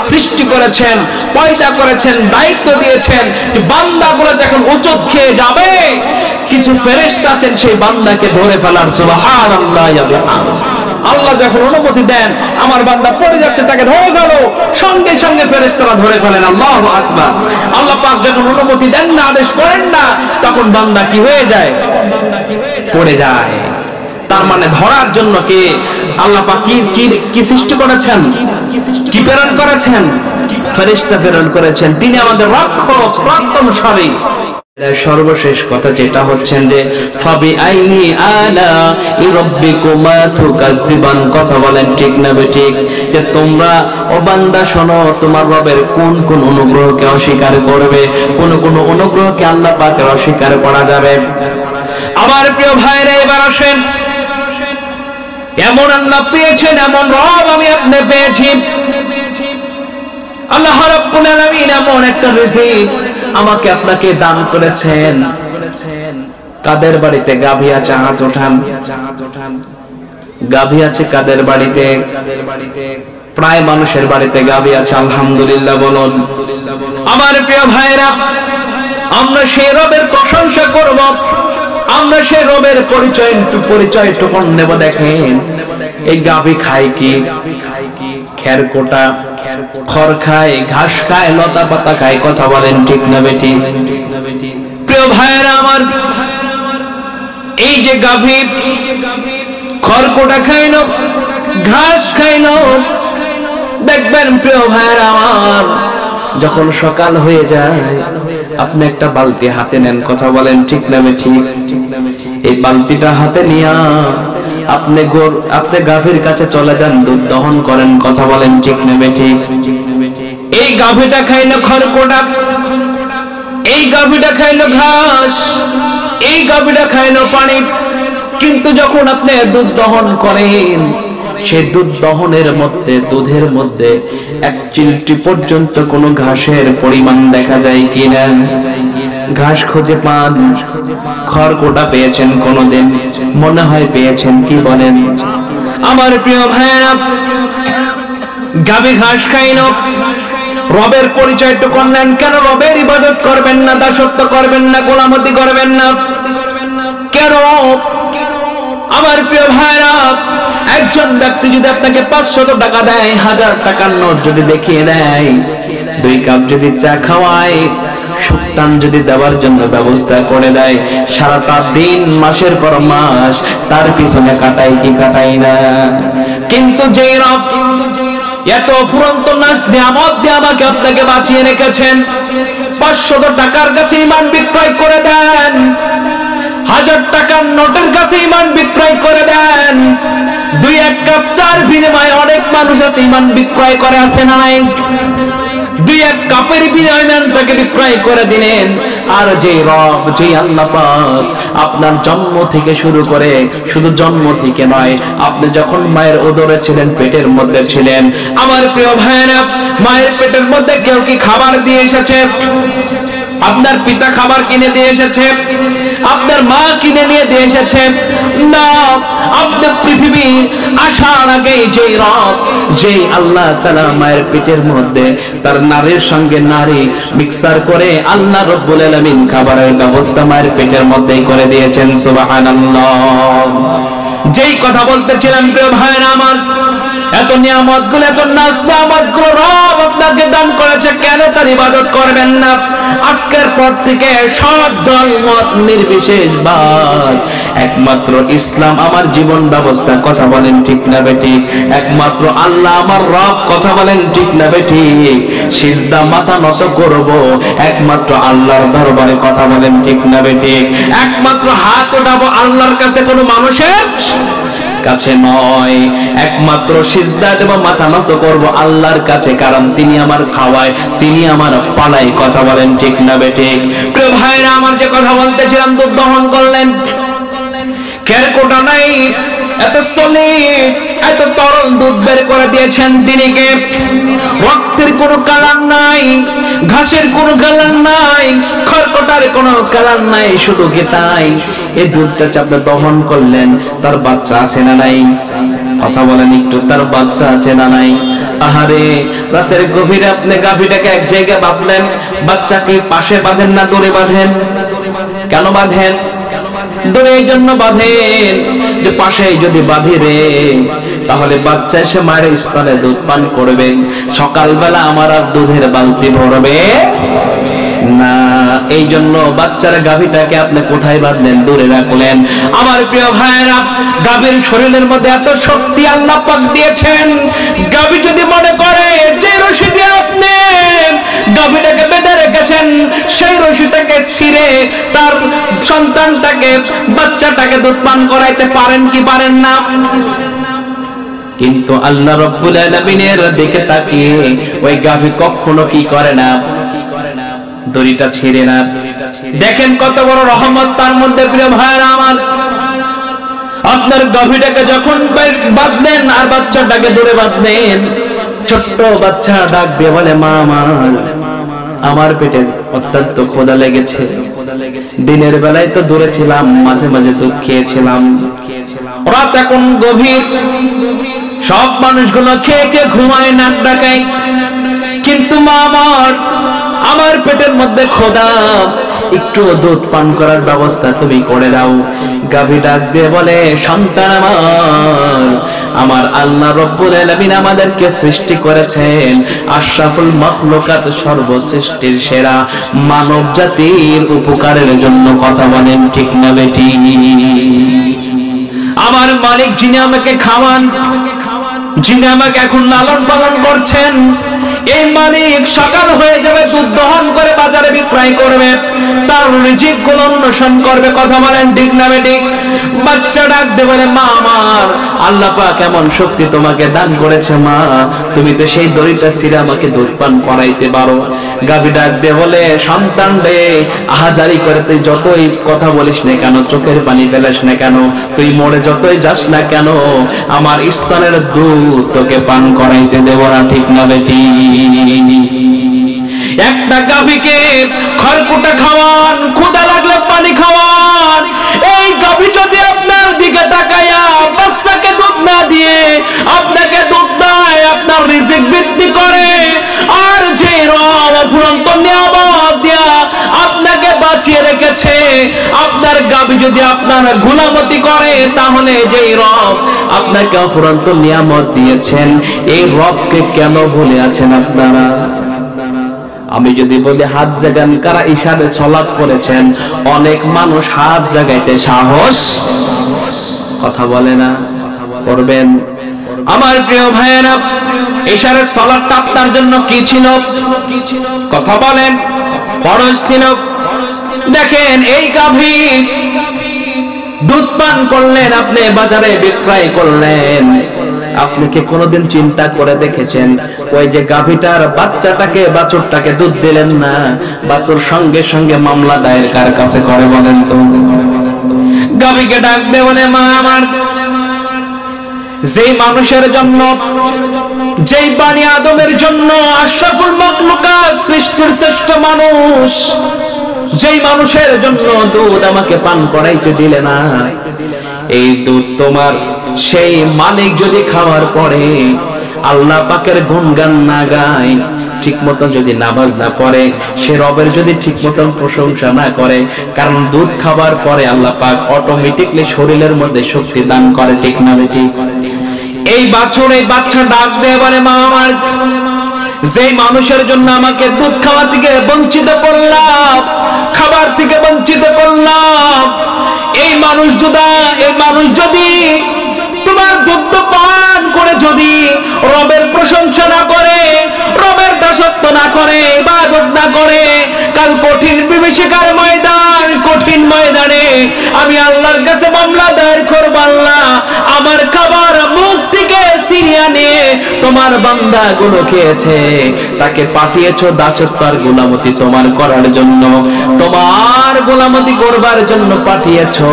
সৃষ্টি করেছেন, পয়দা করেছেন, দায়িত্ব দিয়েছেন যে বান্দাগুলো যখন উচুত খেয়ে যাবে, কিছু ফেরেশতা আছেন সেই বান্দাকে ধরে ফেলার। সুবহানাল্লাহ। আল্লাহ যখন অনুমতি দেন, আমার বান্দা পড়ে যাচ্ছে, তাকে ধরে ফেলো, সঙ্গে সঙ্গে ফেরেশতারা ধরে ফেলেন। আল্লাহু আকবার। আল্লাহ পাক যখন অনুমতি দেন না, আদেশ করেন না, তখন বান্দা কি হয়ে যায়? পড়ে যায়। তার মানে ধরার জন্য কি আল্লাহ পাক কি সৃষ্টি করেছেন? কি প্রেরণ করেছেন? ফেরেশতা প্রেরণ করেছেন। তিনি আমাদের রক্ষক, পরাক্রমশালী। সর্বশেষ কথা যেটা হচ্ছেন যে ফাবি আইনি আলা রাব্বিকুমা তুকাদ্দিবান। কথা বলেন ঠিক না বেঠিক? যে তোমরা ও বান্দা শোনো, তোমার রবের কোন কোন অনুগ্রহকে অস্বীকার করবে, কোন কোন অনুগ্রহকে আল্লাহ পাকের অস্বীকার করা যাবে। আমার প্রিয় ভাইরা, এবার আসেন, এমন আল্লাহ পেয়েছেন, এমন রব আমি আপনি পেয়েছি। আল্লাহ রাব্বুল আলামিন এমন একটা রিজিক আমাকে আপনাকে দান করেছেন। কাদের বাড়িতে গাভী আছে? হাত ওঠান। গাভী আছে কাদের বাড়িতে? প্রায় মানুষের বাড়িতে গাভী আছে, আলহামদুলিল্লাহ বলুন। আমার প্রিয় ভাইরা, আমরা সেই রবের প্রশংসা করব, আমরা সেই রবের পরিচয় টুকুন নেব। দেখেন এই গাভী খায় কি? খের কোটা, খড় খায়, ঘাস খায়, লতা পাতা খায়। কথা বলেন ঠিক না বেটি? প্রিয় ভাইয়েরা আমার, এই যে গাভী খড় কোটা খাইল, ঘাস খাইল, দেখবেন প্রিয় ভাইয়েরা আমার, যখন সকাল হয়ে যায় আপনি একটা বালতি হাতে নেন। কথা বলেন ঠিক না বেটি? এই বালতিটা হাতে নিয়া আপনি গাভীর কাছে চলে যান, দুধ দহন করেন। কথা বলেন ঠিক না বেটি? এই গাভীটা খাইলো খড়কোটা, এই গাভীটা খাইলো ঘাস, এই গাভীটা খাইলো পানি, কিন্তু যখন আপনি দুধ দহন করেন, সেই দুধ দহনের মধ্যে, দুধের মধ্যে এক চিমটি পর্যন্ত কোনো ঘাসের পরিমাণ দেখা যায় কিনা? ঘাস খুঁজে পান? খড়কোটা পেয়েছেন কোনদিন? মনে হয় পেয়েছেন, কি বলেন? আমার প্রিয় ভাইরা, গাভী ঘাস খাইলো, রবের পরিচয়টুকু নেন। কেন রবের ইবাদত করবেন না, দাসত্ব করবেন না, গোলামতি করবেন না? কেন? আমার প্রিয় ভাইরা, একজন ব্যক্তি যদি আপনাকে 500 টাকা দেয়, 1000 টাকার নোট যদি দেখিয়ে দেয়, 2 কাপ যদি চা খাওয়ায়, সুক্তান যদি দেওয়ার জন্য ব্যবস্থা করে দেয়, সারাটা দিন মাসের পর মাস তার পিছনে কাটাই কি কাটাই না? কিন্তু যে রব এত ফুরন্ত নাজ নিয়ামত দিয়ে আমাকে আপনাকে বাঁচিয়ে রেখেছেন, 500 টাকার কাছে ঈমান বিক্রয় করে দেন, 1000 টাকার নোটের কাছে ঈমান বিক্রয় করে দেন, 2-1 কাপ চার বিনিময়ে অনেক মানুষ আছে ঈমান বিক্রয় করে, আছে না নাই? 2-1 কাপের বিনিময়ে ঈমানটাকে বিক্রয় করে দিলেন। আর যে রব, যে আল্লাহ পাক আপনার জন্ম থেকে শুরু করে, শুধু জন্ম থেকে নয়, আপনি যখন মায়ের উদরে ছিলেন, পেটের মধ্যে ছিলেন, আমার প্রিয় ভাইরা, মায়ের পেটের মধ্যে কেউ কি খাবার দিয়ে এসেছে? আপনার পিতা খাবার কিনে দিয়ে এসেছে? আপনার মা কিনে নিয়ে দিয়ে এসেছে? না, আপনি পৃথিবী আসার আগে যে রব, যে আল্লাহ তাআলা মায়ের পেটের মধ্যে তার নারীর সঙ্গে নারী মিক্সার করে আল্লাহ রাব্বুল আলামিন খাবারের ব্যবস্থা মায়ের পেটের মধ্যেই করে দিয়েছেন। সুবহানাল্লাহ। যেই কথা বলতেছিলাম প্রিয় ভাইরা আমার, এত নিয়ামতগুলো, এত নাজ নিয়ামতগুলো রব আপনাকে দান করেছে, কেন তার ইবাদত করবেন না? আজকের পর থেকে সব দল মত নির্বিশেষ বাদ, একমাত্র ইসলাম আমার জীবন ব্যবস্থা, কথা বলেন ঠিক না বেঠিক? একমাত্র আল্লাহ আমার রব, কথা বলেন ঠিক না বেঠিক? সিজদা মাথা নত করব একমাত্র আল্লাহর দরবারে, কথা বলেন ঠিক না বেঠিক? একমাত্র হাত উঠাবো আল্লাহর কাছে, কোনো মানুষের কাছে নয়। একমাত্র সিজদা দেব, মাথা নত করব আল্লাহর কাছে, কারণ তিনি আমার খাওয়ায়, তিনি আমার পালায়, কথা বলেন ঠিক না বেঠিক? প্রিয় ভাইরা আমার, যে কথা বলতেছিলাম, দুধ দহন করলেন, খেরকোটা নাই, এত সলিড, এত তরল দুধ বের করে দিয়েছেন তিনিকে। রক্তের কোনো কালার নাই, ঘাসের কোনো কালার নাই, খড়কটার কোনো কালার নাই, শুধু কি তাই, এই দুধটা আপনি দহন করলেন, তার বাচ্চা আছে না নাই? কথা বলেন একটু, তার বাচ্চা আছে না নাই? আহারে, রাতের গভীরে আপনি গাভীটাকে এক জায়গায় বাঁধলেন, বাচ্চাকে পাশে বাঁধেন না দূরে বাঁধেন? কেন বাঁধেন? দূরে এই জন্য বাঁধেন যে পাশে যদি বাঁধি রে, তাহলে বাচ্চা এসে মায়ের স্তনে দুধ পান করবে, সকালবেলা আমার আর দুধের বালতি ভরবে না। এই জন্য বাচ্চার গাভীটাকে আপনি কোথায় বাঁধলেন? দূরে রাখলেন। আমার প্রিয় ভাইরা, গাভীর শরীরের মধ্যে এত শক্তি আল্লাহ পাক দিয়েছেন, গাভী যদি মনে করে যে রশি দিয়ে আপনি গাভীটাকে বেঁধে রেখেছেন, সেই রশিটাকে ছিঁড়ে তার সন্তানটাকে, বাচ্চাটাকে দুধ পান করাইতে পারেন কি পারেন না? কিন্তু আল্লাহ রাব্বুল আলামিনের দিকে তাকিয়ে ওই গাভী কখনো কি করে না? দড়িটা ছিঁড়ে না। দেখেন কত বড় রহমত তার মধ্যে। প্রিয় ভাইরা আমার, আপনার গাভীটাকে যখন বাঁধলেন আর বাচ্চাটাকে দূরে বাঁধলেন, ছোট্ট বাচ্চা ডাক দিয়ে বলে, মা, আমার পেটে অত্যন্ত ক্ষুধা লেগেছে, দিনের বেলায় তো দূরে ছিলাম, মাঝে মাঝে দুধ খেয়েছিলাম, রাত এখন গভীর, সব মানুষগুলো খেয়ে খেয়ে ঘুমায়, নাক ডাকায়, কিন্তু মা আমার পেটের মধ্যে ক্ষুধা, একটু দুধ পান করার ব্যবস্থা তুমি করে দাও। গাভী ডাক দিয়ে বলে, সন্তান আমার আল্লাহ রাব্বুল আলামিন আমাদেরকে সৃষ্টি করেছেন আশরাফুল মাখলুকাত, সর্বশ্রেষ্ঠের সেরা, মানব জাতির উপকারের জন্য, কথা বলেন ঠিক না বেটি? আমার মালিক যিনি আমাকে খাওয়ান, যিনি আমাকে এখন লালন পালন করছেন, এই মালিক সকাল হয়ে যাবে দুধ দহন করে বাজারে বিক্রয় করবে, তার রিজিক গুলো অন্বেষণ করবে, কথা বলেন ঠিক না বেঠিক? বাচ্চা ডাক দিয়ে বলে, মা, আমার আল্লাহ পাক এমন শক্তি তোমাকে দান করেছে, মা, তুমি তো সেই দড়িটা ছিঁড়ে আমাকে দুধ পান করাইতে পারো। গাভী ডাক দিয়ে বলে, সন্তান রে, আহাজারি করে তুই যতই কথা বলিস না কেন, চোখের পানি ফেলাস না কেন, তুই মরে যতই যাস না কেন, আমার স্তনের দুধ তোকে পান করাইতে দেব না, ঠিক না বেটি? একটা গাভীকে খড়কুটা খাওয়ান, ক্ষুধা লাগলে পানি খাওয়ান। এই গাভী যদি আপনার দিকে তাকায়া বাচ্চাকে দুধ না দিয়ে আপনাকে দুধ দেয়, আপনার রিজিক বৃদ্ধি করে, আর যে রব অফুরন্ত নিয়ামত দিয়া আপনাকে বাঁচিয়ে রেখেছে। আপনার গাভী যদি আপনার গোলামতি করে, তাহলে যেই রব আপনাকে অফুরন্ত নিয়ামত দিয়েছেন, এই রবকে কেন ভুলে আছেন আপনারা? আমি যদি বলি হাত জাগান, কারা ইশারে সালাত করেছেন? অনেক মানুষ হাত জাগাইতে সাহস কথা বলে না। করবেন? আমার প্রিয় ভাইয়েরা, ইশারের সালাতটা আপনার জন্য কি ছিল? কথা বলেন। ফরজ ছিল। দেখেন, এই গাভী দুধ পান করলেন, আপনি বাজারে বিক্রয় করলেন, আপনি কি কোনোদিন চিন্তা করে দেখেছেন ওই যে গাভীটার বাচ্চাটাকে, বাছুরটাকে দুধ দিলেন না, বাছুর সঙ্গে সঙ্গে মামলা দায়ের কার কাছে করে বলেন তো? গাভীকে ডাক দেব, মা আমার, যেই মানুষের জন্য, যেই বানি আদমের জন্য আশরাফুল মাখলুকাত, সৃষ্টির শ্রেষ্ঠ মানুষ, যেই মানুষের জন্য দুধ আমাকে পান করাইতে দিলে না, এই দুধ তোমার সেই মালিক যদি খাওয়ার পরে আল্লাহ পাকের গুণগান না গায়, ঠিক মতো যদি নামাজ না পড়ে, সে রবের যদি ঠিক মতন প্রশংসা না করে, কারণ দুধ খাবার পরে আল্লাহ পাক অটোমেটিকলি শরীরের মধ্যে শক্তি দান করে, ঠিক না বেটি? এই বাছুর, এই বাচ্চা ডাক দেয়, বলে মা আমার, যে মানুষের জন্য আমাকে দুধ খাওয়া থেকে বঞ্চিত করলাম, খাবার থেকে বঞ্চিত করলাম, এই মানুষ যদি তোমার দুধ পান করে যদি রবের প্রশংসা না করে, রবের দাসত্ব না করে, ইবাদত না করে, কাল কঠিন বিভীষিকার ময়দান, কঠিন ময়দানে আমি আল্লাহর কাছে মামলা দায়ের করব। আল্লাহ, আমার খাবার মুখ থেকে ছিনিয়ে নিয়ে তোমার বান্দা গুলো খেয়েছে, তাকে পাঠিয়েছো দাসত্ব আর গোলামতি তোমার করার জন্য, তোমার গোলামতি করবার জন্য পাঠিয়েছো।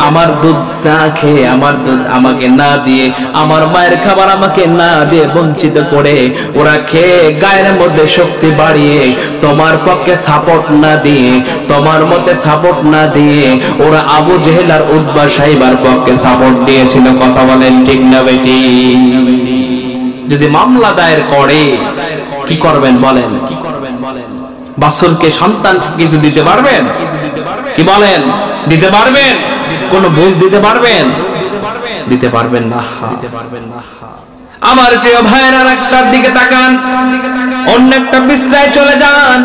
আমার দুধ না খেয়ে, আমার দুধ আমাকে না দিয়ে, আমার মায়ের খাবার আমাকে না দিয়ে বঞ্চিত করে, ওরা খেয়ে গায়ের মধ্যে শক্তি বাড়িয়ে, তোমার পক্ষে সাপোর্ট না দিয়ে, তোমার মতে সাপোর্ট না দিয়ে, ওরা আবু জেহেল আর উতবা সাইবার পক্ষে সাপোর্ট দিয়েছিল। কথা বলেন ঠিক না বেটি? যদি মামলা দায়ের করে কি করবেন বলেন? বাছুরকে সন্তান কিছু দিতে পারবেন? কি বলেন? দিতে পারবেন? কোন বুঝ দিতে পারবেন? দিতে পারবেন না। আমার প্রিয় ভাইয়েরা, একটার দিকে তাকান, অন্য একটা পৃষ্ঠায় চলে যান।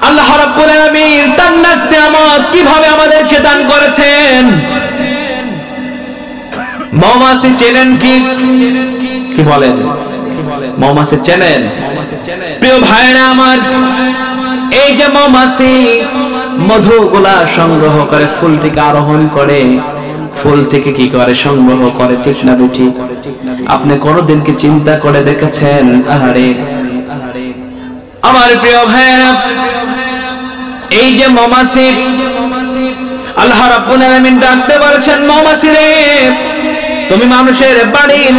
আল্লাহ রাব্বুল আলামিন তার নিয়ামত কিভাবে আমাদেরকে দান করেছেন। মৌমাছি চেনেন কি? কি বলেন? মৌমাছি চেনেন? প্রিয় ভাইরা আমার, এই যে মৌমাছি মধুগুলা সংগ্রহ করে, ফুল থেকে আরোহণ করে, ফুল থেকে কি করে? সংগ্রহ করে, ঠিক না বেটি? আপনি কোনদিন কি চিন্তা করে দেখেছেন? আহারে আমার প্রিয় ভাইরা, এই যে মৌমাছি, আল্লাহ রাব্বুল আলামিন ডাকতে বলেছেন, মৌমাছি রে, তুমি মানুষের বাড়ির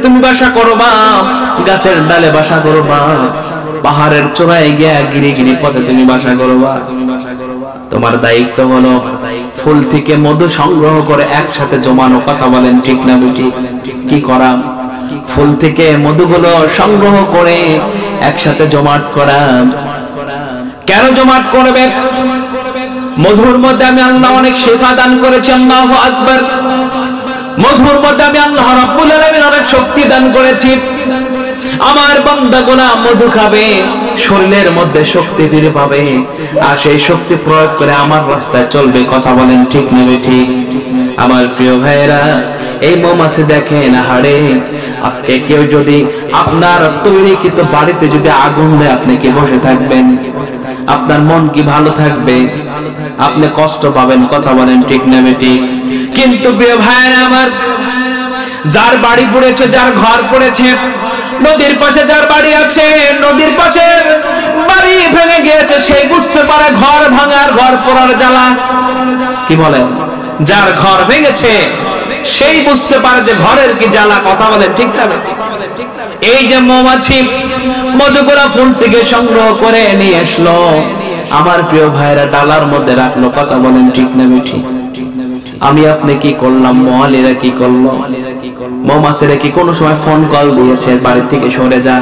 তুমি বাসা করবা, গাছের ডালে বাসা করবা, পাহাড়ের চূড়ায় গিয়া গিরি পথে তুমি বাসা করবা। তোমার দায়িত্ব হলো ফুল থেকে মধু সংগ্রহ করে একসাথে জমানো। কথা বলেন ঠিক না বেটি? কি করা? ফুল থেকে মধুগুলো সংগ্রহ করে একসাথে জমাট করা। কেন জমাট করবে? মধুর মধ্যে আমি আল্লাহ অনেক শিফা দান করেছি। আল্লাহু আকবার। মধুর মধ্যে আমি আল্লাহ রাব্বুল আলামিন অনেক শক্তি দান করেছি। আমার বান্দাগুলো মধু খাবে, শরীরের মধ্যে শক্তি ফিরে পাবে, আর সেই শক্তি প্রয়োগ করে আমার রাস্তায় চলবে। কথা বলেন ঠিক না ঠিক? আমার প্রিয় ভাইরা, এই মৌমাছি দেখেন, হাড়ে আজকে কেউ যদি আপনার তৈরিকৃত বাড়িতে যদি আগুন দেয়, আপনি কি বসে থাকবেন? আপনার মন কি ভালো থাকবে? আপনি কষ্ট পাবেন। কথা বলেন ঠিক না ঠিক? কিন্তু প্রিয় ভাইরা আমার, যার বাড়ি পড়েছে, যার ঘর পড়েছে, নদীর পাশে যার বাড়ি আছে, নদীর পাশে বাড়ি ভেঙে গিয়েছে, সেই বুঝতে পারে ঘর ভাঙার, ঘর পড়ার জ্বালা। কি বলেন? যার ঘর ভেঙেছে সেই বুঝতে পারে যে ঘরের কি জ্বালা। কথা বলেন ঠিক না? এই যে মৌমাছি মধুকরা ফুল থেকে সংগ্রহ করে নিয়ে আসলো, আমার প্রিয় ভাইরা ডালার মধ্যে রাখলো। কথা বলেন ঠিক না ঠিক? আমি আপনি কি করলাম? মহালিরা কি করলো? মৌমাছিরা কি কোনো সময় ফোন কল দিয়েছে বাড়ি থেকে সরে যা?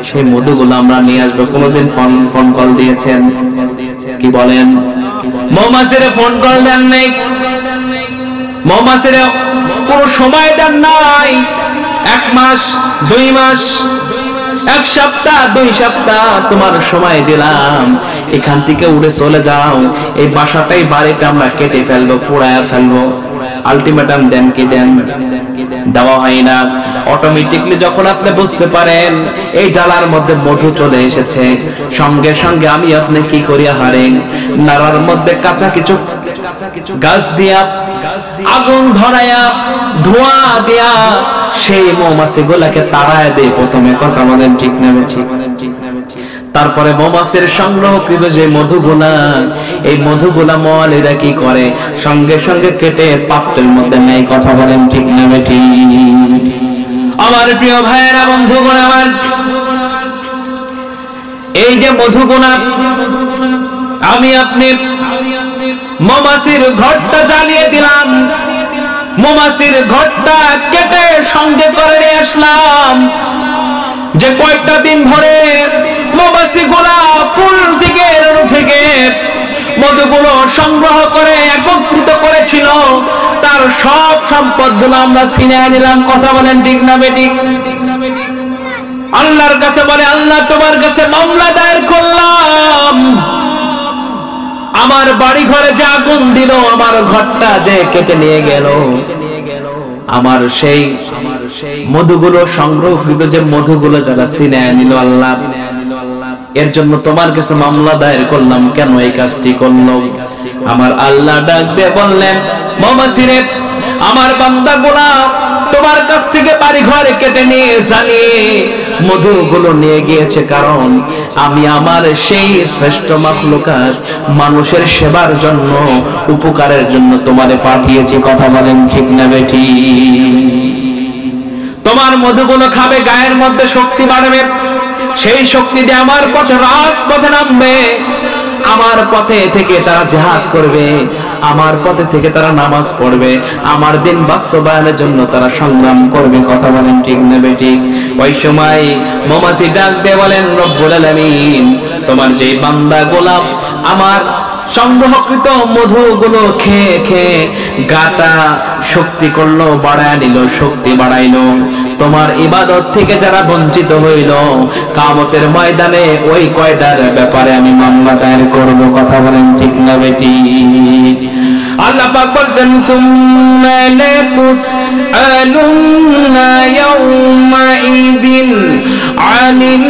সেই মধুগুলো আমরা নিয়ে আসবো। কোনোদিন ফোন কল দিয়েছেন? কি বলেন? মৌমাছিরে ফোন কল দেন নাই, মৌমাছিরে কোনো সময় দেন নাই। 1 মাস 2 মাস 1 সপ্তাহ 2 সপ্তাহ তোমার সময় দিলাম, এখান থেকে উড়ে চলে যাও, এই বাসাটাই বাড়িটা আমরা কেটে ফেলবো, পোড়ায় ফেলবো। আলটিমেটাম দেন কি দেন? দেওয়া হয় না। অটোমেটিকলি যখন আপনি বুঝতে পারেন এই ডালার মধ্যে মধু চলে এসেছে, সঙ্গে সঙ্গে আমি আপনি কি করিয়া হারেন, নাড়ার মধ্যে কাঁচা কিছু গাছ দিয়া আগুন ধরাইয়া ধোঁয়া দিয়া সেই মৌমাছি গুলাকে তাড়ায় দেয় প্রথমে। কথা বলেন ঠিক না ঠিক? তারপরে মৌমাছির সংগ্রহকৃত যে মধুগুলা, এই মধুগুলা মওয়ালিরা কি করে, সঙ্গে সঙ্গে কেটে পাত্রের মধ্যে নেয়। কথা বলেন ঠিক না ঠিক? আমার প্রিয় ভাইয়েরা, বন্ধুগণ আমার, এই যে মধুগুলা আমি আপনি মৌমাছির ঘরটা জ্বালিয়ে দিলাম, মৌমাছির ঘরটা কেটে সঙ্গে করে নিয়ে আসলাম, যে কয়েকটা দিন ধরে মৌমাছি গুলা ফুল থেকে রেণু থেকে মধুগুলো সংগ্রহ করে একত্রিত করেছিল, তার সব সম্পদ গুলো আমরা ছিনিয়ে নিলাম। কথা বলেন ঠিক না বেঠিক? আল্লাহর কাছে বলে, আল্লাহ তোমার কাছে মামলা দায়ের করলাম, আমার বাড়ি ঘরে যে আগুন দিল, আমার ঘরটা যে কেটে নিয়ে গেল, আমার সেই মধুগুলো সংগ্রহকৃত যে মধুগুলো যারা ছিনিয়ে নিল আল্লাহ, এর জন্য তোমার কাছে মামলা দায়ের করলাম। কেন এই কাজটি করলো? আমার আল্লাহ ডাক দিয়ে বললেন, মৌমাছিরে আমার বান্দাগুলা তোমার কাছ থেকে বাড়ি ঘরে কেটে নিয়ে জ্বালিয়ে মধুগুলো নিয়ে গিয়েছে, কারণ আমি আমার সেই শ্রেষ্ঠ মাখলুকাত মানুষের সেবার জন্য, উপকারের জন্য তোমারে পাঠিয়েছি। কথা বলেন ঠিক না বেঠিক? তোমার মধুগুলো খাবে, গায়ের মধ্যে শক্তি বাড়বে, সেই শক্তি দিয়ে আমার পথে রাজপথে নামবে, আমার পথে থেকে তারা জিহাদ করবে, আমার পথে থেকে তারা নামাজ পড়বে, আমার দিন বাস্তবায়নের জন্য তারা সংগ্রাম করবে। কথা বলেন ঠিক না বেঠিক? ওই সময় মৌমাছি ডাক দিয়ে বলেন, রব্বুল আলামিন, তোমার যে বান্দা গোলাপ আমার সংগ্রহকৃত মধুগুলো খেয়ে খেয়ে গাটা শক্তি করলো, বাড়ায় নিল, শক্তি বাড়াইলো, তোমার ইবাদত থেকে যারা বঞ্চিত হইল, কিয়ামতের ময়দানে ওই কয়টার ব্যাপারে আমি মামলা দায়ের করব। কথা বলেন ঠিক না বেঠিক? আল্লাহ পাক বলছেন, সুম্মা লাতুসআলুন্না ইয়াওমা ইদিন আনিন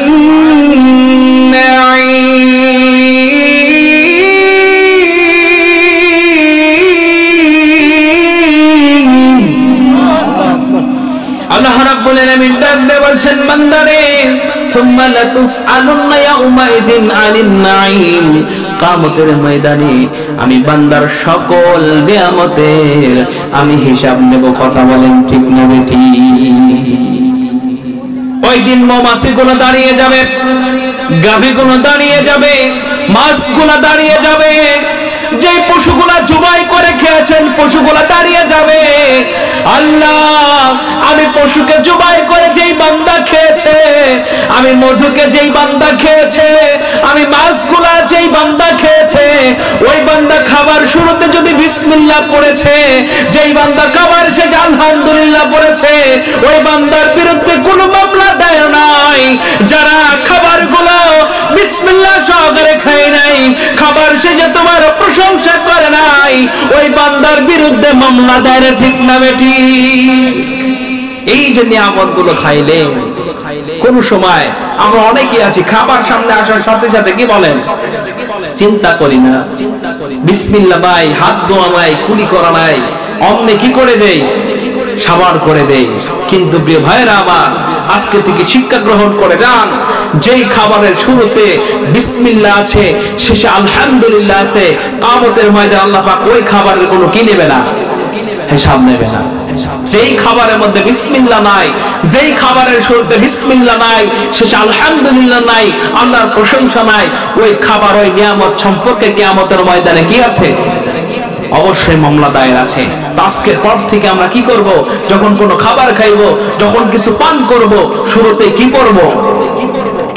আল্লাহ রাব্বুল আলামিন ডাক দিয়ে বলছেন, বান্দারে, সুম্মা লাতুসআলুন্না ইয়াওমা ইদিন আনিন নাঈম, কিয়ামতের ময়দানে আমি বান্দার সকল নিয়ামতের আমি হিসাব নেব। কথা বলেন ঠিক না বেঠিক? ওই দিন মৌমাছিগুলো দাঁড়িয়ে যাবে, গাভীগুলো দাঁড়িয়ে যাবে, মাছগুলো দাঁড়িয়ে যাবে, যে পশুগুলা জবাই করে খেয়েছেন পশুগুলা দাঁড়িয়ে যাবে, আল্লাহ আমি পশুকে জবাই করে যেই বান্দা খেয়েছে, আমি মধুকে যেই বান্দা খেয়েছে, আমি মাছগুলা যেই বান্দা খেয়েছে, ওই বান্দা খাবার শুরুতে যদি বিসমিল্লাহ পড়েছে, যেই বান্দা খাবার শেষে আলহামদুলিল্লাহ পড়েছে, ওই বান্দার বিরুদ্ধে কোনো মামলা দায়ের নাই। যারা খাবারগুলো বিসমিল্লাহ সহকারে খায় নাই, খাবার শেষে তোমার প্রশংসা করে নাই, ওই বান্দার বিরুদ্ধে মামলা দায়ের। ঠিক না বেঠিক? এই যে নিয়ামতগুলো খাইলে, কোন সময় আমরা অনেকেই আছি খাবার সামনে আসার সাথে সাথে কি বলেন, চিন্তা করি না, বিসমিল্লাহ ভাই, হাত ধোয়া নাই, কুলি করা নাই, অমনে কি করে দেই, সাবার করে দেই। কিন্তু প্রিয় ভাইরা আমার, আজকে থেকে শিক্ষা গ্রহণ করে যান, যেই খাবারের শুরুতে বিসমিল্লাহ আছে, শেষে আলহামদুলিল্লাহ আছে, কিয়ামতের ময়দানে আল্লাহ পাক ওই খাবারের কোনো কি নেবে না, হিসাব নেবে না। যেই খাবারের মধ্যে বিসমিল্লাহ নাই, যেই খাবারের শুরুতে বিসমিল্লাহ নাই, শেষে আলহামদুলিল্লাহ নাই, আল্লাহর প্রশংসা নাই, ওই খাবার, ওই নিয়ামত সম্পর্কে কিয়ামতের ময়দানে কি আছে? অবশ্যই মামলা দায়ের আছে। আজকের পর থেকে আমরা কি করব? যখন কোনো খাবার খাইব, যখন কিছু পান করব, শুরুতে কি পড়ব?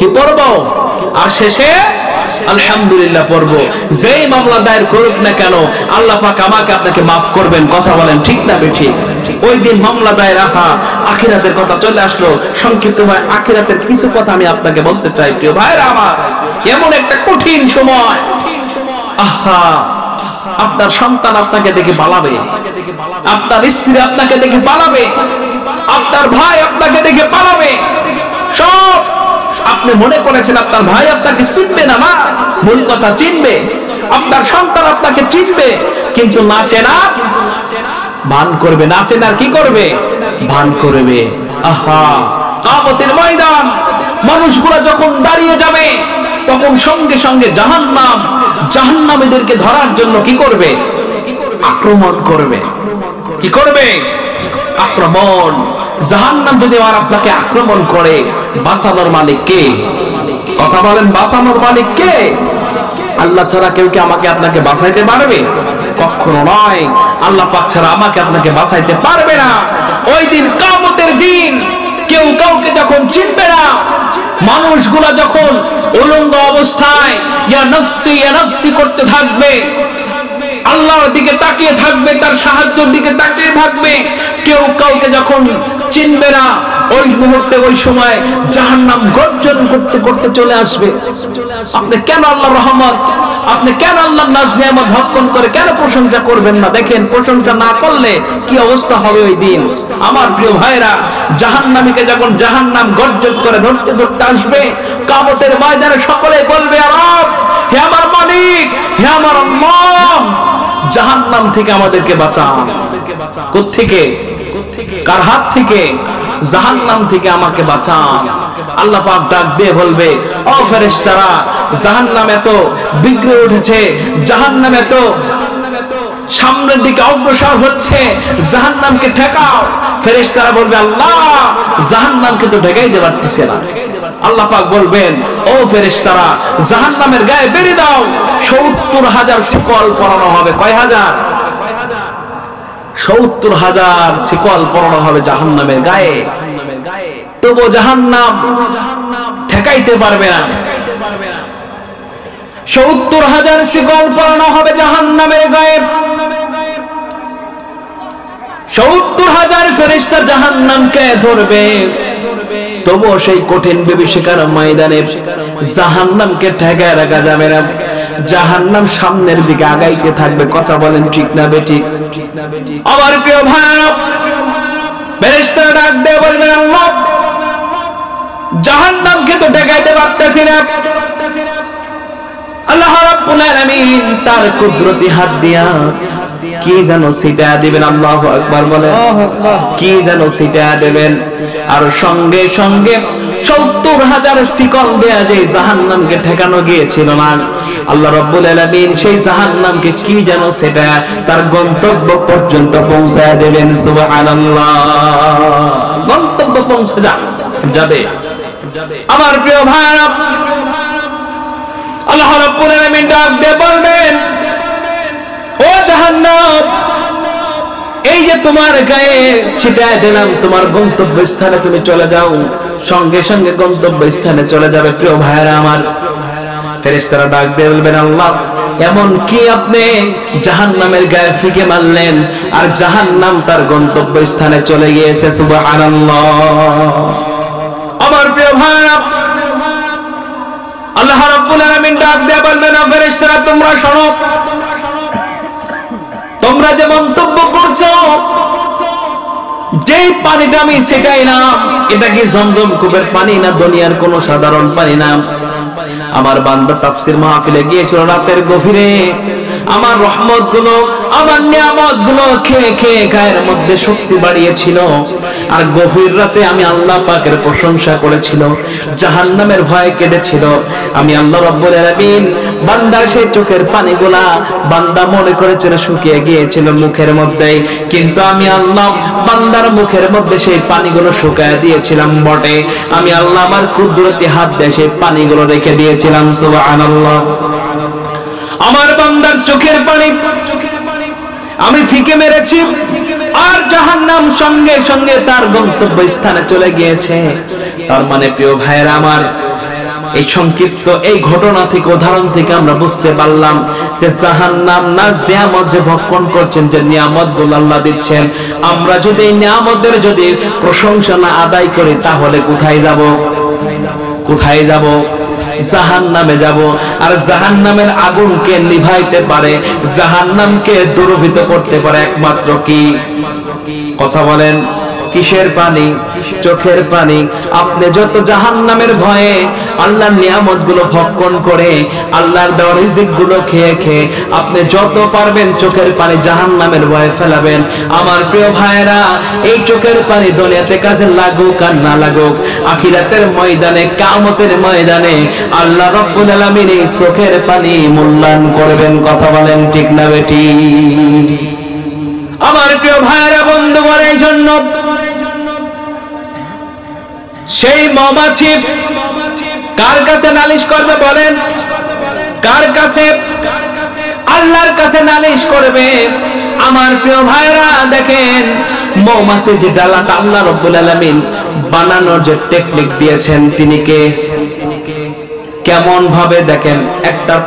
কি পড়ব আর শেষে আলহামদুলিল্লাহ পড়ব। যেই মামলা দায়ের করুক না কেন আল্লাহ পাক আমাকে আপনাকে মাফ করবেন। কথা বলেন ঠিক না বেঠিক? ওই দিন মামলা দায়ের রাখা, আখিরাতের কথা চলে আসলো। সংক্ষিপ্ত ভাই আখিরাতের কিছু কথা আমি আপনাকে বলতে চাই প্রিয় ভাইরা আমার। এমন একটা কঠিন সময়, আহা, আপনার সন্তান আপনাকে দেখে পালাবে, আপনার স্ত্রী আপনাকে দেখে পালাবে, আপনার ভাই আপনাকে দেখে পালাবে। সব আপনি মনে করেছেন আপনার ভাই আপনাকে চিনবে না, না, ভুল কথা, চিনবে। আপনার সন্তান আপনাকে চিনবে, কিন্তু না চেনা ভান করবে, না চেনার কি করবে, ভান করবে। আহা, কিয়ামতের ময়দান মানুষগুলো যখন দাঁড়িয়ে যাবে তখন সঙ্গে সঙ্গে জাহান্নামীদেরকে ধরার জন্য কি করবে, আক্রমণ করবে। কি করবে? আক্রমণ। জাহান্নাম যদি আর আপনাকে আক্রমণ করে, বাঁচানোর মালিক কে? কথা বলেন, বাঁচানোর মালিক কে? আল্লাহ ছাড়া কেউ কি আমাকে আপনাকে বাঁচাইতে পারবে? কখনো নয়। আল্লাহ পাক ছাড়া আমাকে আপনাকে বাঁচাইতে পারবে না। ওই দিন, কিয়ামতের দিন, কেউ কাউকে যখন চিনবে না, মানুষগুলা যখন উলঙ্গ অবস্থায় ইয়া নফসি ইয়া নফসি করতে থাকবে, আল্লাহর দিকে তাকিয়ে থাকবে, তার সাহায্যের দিকে তাকিয়ে থাকবে, কেউ কাউকে যখন চিনবে না, ওই মুহূর্তে ওই সময় জাহান্নাম গর্জন করতে করতে চলে আসবে। আপনি কেন আল্লাহর রহমত, আপনি কেন আল্লাহর নাজ নিয়ামত ভক্ষণ করে কেন প্রশংসা করবেন না? দেখেন, প্রশংসা না করলে কি অবস্থা হবে ওই দিন। আমার প্রিয় ভাইরা, জাহান্নামীকে যখন জাহান্নাম গর্জন করে ধরতে ধরতে আসবে, কিয়ামতের ময়দানে সকলে বলবে, রব, হে আমার মালিক, হে আমার আল্লাহ, জাহান্নাম থেকে আমাদেরকে বাঁচান। কোত্থেকে? কার হাত থেকে? জাহান্নাম থেকে আমাকে বাঁচান। আল্লাহ পাক ডাক দিয়ে বলবে, ও ফেরেশতারা, জাহান্নাম এত বিগড়ে উঠেছে, জাহান্নাম এত সামনের দিকে অগ্রসর হচ্ছে, জাহান্নামকে ঠেকাও। ফেরেশতারা বলবে, আল্লাহ, জাহান্নামকে তো ঠেকাইতে পারতেছে না। আল্লাহ পাক বলবেন, ও ফেরেশতারা, জাহান্নামের গায়ে বেড়ে দাও। ৭০,০০০ শিকল পরানো হবে। কয় হাজার? ৭০,০০০ শিকল পরানো হবে জাহান্নামের গায়ে। তবু জাহান্নাম ঠেকাইতে পারবে না। ৭০,০০০ শিকল পরানো হবে জাহান্নামের গায়ে। ৭০,০০০ ফেরেশতা জাহান্নামকে ধরবে, তবুও সেই কঠিন বিভীষিকার ময়দানে জাহান্নামকে ঠেকায় রাখা যাবে না। জাহান্নাম সামনের দিকে আগাইতে থাকবে। কথা বলেন ঠিক না বেঠিক? আমার প্রিয় ভাইরা, ফেরেশতারা ডাক দিয়ে বলবেন, আল্লাহ, জাহান্নামকে তো ঠেকাইতে পারতেছি না। আল্লাহ রাব্বুল আলামিন তার কুদরতি হাত দিয়া কি যেন ছিটা দিবেন। আল্লাহু আকবার বলেন। কি যেন ছিটা দিবেন, আর সঙ্গে সঙ্গে ৭০,০০০ শিকল দেয়া যে জাহান্নামকে ঠেকানো গিয়েছিল না, আল্লাহ রাব্বুল আলামিন সেই জাহান্নামকে কি যেন সেটা তার গন্তব্য পর্যন্ত পৌঁছায় দেবেন। সুবহানাল্লাহ। গন্তব্য পৌঁছে যাবে। আমার প্রিয় ভাইরা, আল্লাহ রাব্বুল আলামিন ডাক দিয়ে বলবেন, ও জাহান্নাম, এই যে তোমার গায়ে ছিটায় দিলাম, তোমার গন্তব্য স্থানে তুমি চলে যাও। সঙ্গে সঙ্গে গন্তব্য স্থানে চলে যাবে। প্রিয় ভাইরা আমার, ফেরেশতারা ডাক দিয়ে বলবেন, আল্লাহ, এমন কি আপনি জাহান্নামের গায়ে ফিকে মারলেন আর জাহান্নাম তার গন্তব্য স্থানে চলে গিয়েছে। সুবহানাল্লাহ। আমার প্রিয় ভাইরা, আল্লাহ রাব্বুল আলামিন ডাক দিয়ে বলবেন, ফেরেশতারা, তোমরা শোনো, তোমরা যে মন্তব্য করছো, যেই পানিটা আমি সেটাই না, এটা কি জমজম কূপের পানি না দুনিয়ার কোন সাধারণ পানি না? আমার বান্দা তাফসীর মাহফিলে গিয়েছিল রাতের গভীরে, আমার রহমত গুলো, আমার নিয়ামত গুলো খেয়ে খেয়ে গায়ের মধ্যে শক্তি বাড়িয়েছিল, আর গভীর রাতে আমি আল্লাহ পাকের প্রশংসা করেছিল, জাহান্নামের ভয়ে কেঁদেছিল। আমি আল্লাহ রাব্বুল আলামিন বান্দার সেই চোখের পানিগুলা বান্দা মনে করেছিল শুকিয়ে গিয়েছিল মুখের মধ্যে, কিন্তু আমি আল্লাহ বান্দার মুখের মধ্যে সেই পানিগুলো শুকায় দিয়েছিলাম বটে। আমি আল্লাহ আমার কুদরতি হাত দিয়ে সেই পানিগুলো রেখে দিয়েছিলাম। সুবহানাল্লাহ। আমার বান্দার চোখের পানি আমি ফিকে মেরেছি, আর জাহান্নাম সঙ্গে সঙ্গে তার গন্তব্য স্থানে চলে গিয়েছে। তার মানে প্রিয় ভাইরা আমার, এই সংক্ষিপ্ত এই ঘটনা থেকে উদাহরণ থেকে আমরা বুঝতে পারলাম যে জাহান্নাম নাজ নিয়ামত যে ভক্ষণ করছেন, যে নিয়ামতগুলো আল্লাহ দিচ্ছেন, আমরা যদি এই নিয়ামতের যদি প্রশংসা না আদায় করি তাহলে কোথায় যাব? কোথায় যাব? জাহান্নামে যাব। আর জাহান্নামের আগুনকে নিভাইতে পারে, জাহান্নামকে দূরীভূত করতে পারে একমাত্র কি? কথা বলেন, কিসের পানি? চোখের পানি। আপনি যত জাহান্নামের ভয়ে আল্লাহর নিয়ামতগুলো ভক্ষণ করে, আল্লাহর দেওয়া রিজিকগুলো খেয়ে খেয়ে আপনি যত পারবেন চোখের পানি জাহান্নামের ভয়ে ফেলাবেন। আমার প্রিয় ভাইরা, এই চোখের পানি দুনিয়াতে কাজে লাগুক আর না লাগুক, আখিরাতের ময়দানে, কিয়ামতের ময়দানে আল্লাহ রাব্বুল আলামিন এই চোখের পানি মূল্যায়ন করবেন। কথা বলেন ঠিক না বেটি? আমার প্রিয় ভাইরা, বন্ধুগণ, এই জন্য সেই মৌমাছি কার কাছে নালিশ করবে বলেন? কার কাছে? আল্লাহর কাছে নালিশ করবে। আমার প্রিয় ভাইরা, দেখেন মৌমাছি যে ডালাটা আল্লাহ রাব্বুল আলামিন বানানোর যে টেকনিক দিয়েছেন, তিনি কে? কেমন ভাবে দেখেন, একটার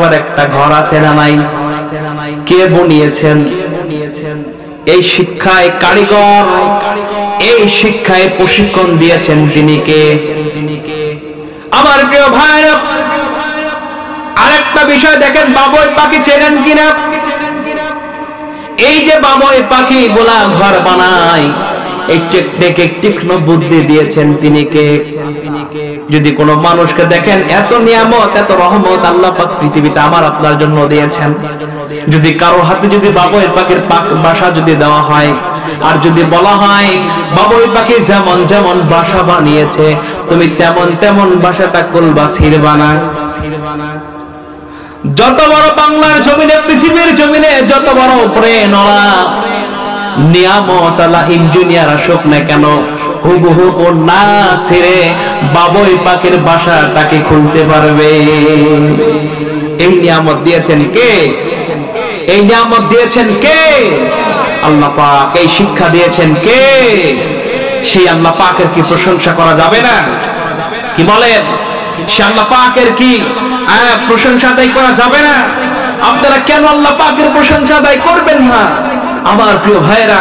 পর একটা ঘর আছে না নাই? কে বুনিয়েছেন? এই শিক্ষায় কারিগর, এই শিক্ষায় প্রশিক্ষণ দিয়েছেন তিনি কে? আমার প্রিয় ভাইরা, আরেকটা বিষয় দেখেন, বাবুই পাখি চেনেন কিনা? এই যে বাবুই পাখি গুলা ঘর বানায়, এই টেকনিক, তীক্ষ্ণ বুদ্ধি দিয়েছেন তিনি কে? যদি কোনো মানুষকে দেখেন, এত নিয়ামত, এত রহমত আল্লাহ পাক পৃথিবীতে আমার আপনার জন্য দিয়েছেন, যদি কারো হাতে যদি বাবুই পাখির বাসা যদি দেওয়া হয়, আর যদি বলা হয় বাবুই পাখি যেমন যেমন বাসা বানিয়েছে তুমি তেমন তেমন বাসাটা খুলবা, ছিড়বা না। যত বড় বাংলার জমিনে, পৃথিবীর জমিনে যত বড় উপরে নড়া নিয়ামত আল্লাহ ইঞ্জিনিয়ার আসুক না কেন, হুবহু না ছেড়ে বাবুই পাখির বাসাটাকে খুলতে পারবে। এই নিয়ামত দিয়েছেন কে? এই নিয়ামত দিয়েছেন কে? আল্লাহ পাক। এই শিক্ষা দিয়েছেন কে? সেই আল্লাহ পাকের কি প্রশংসা করা যাবে না? কি বলেন? সে আল্লাহ পাকের কি প্রশংসা আদায় করা যাবে না? আপনারা কেন আল্লাহ পাকের প্রশংসা আদায় করবেন না? আমার প্রিয় ভাইরা,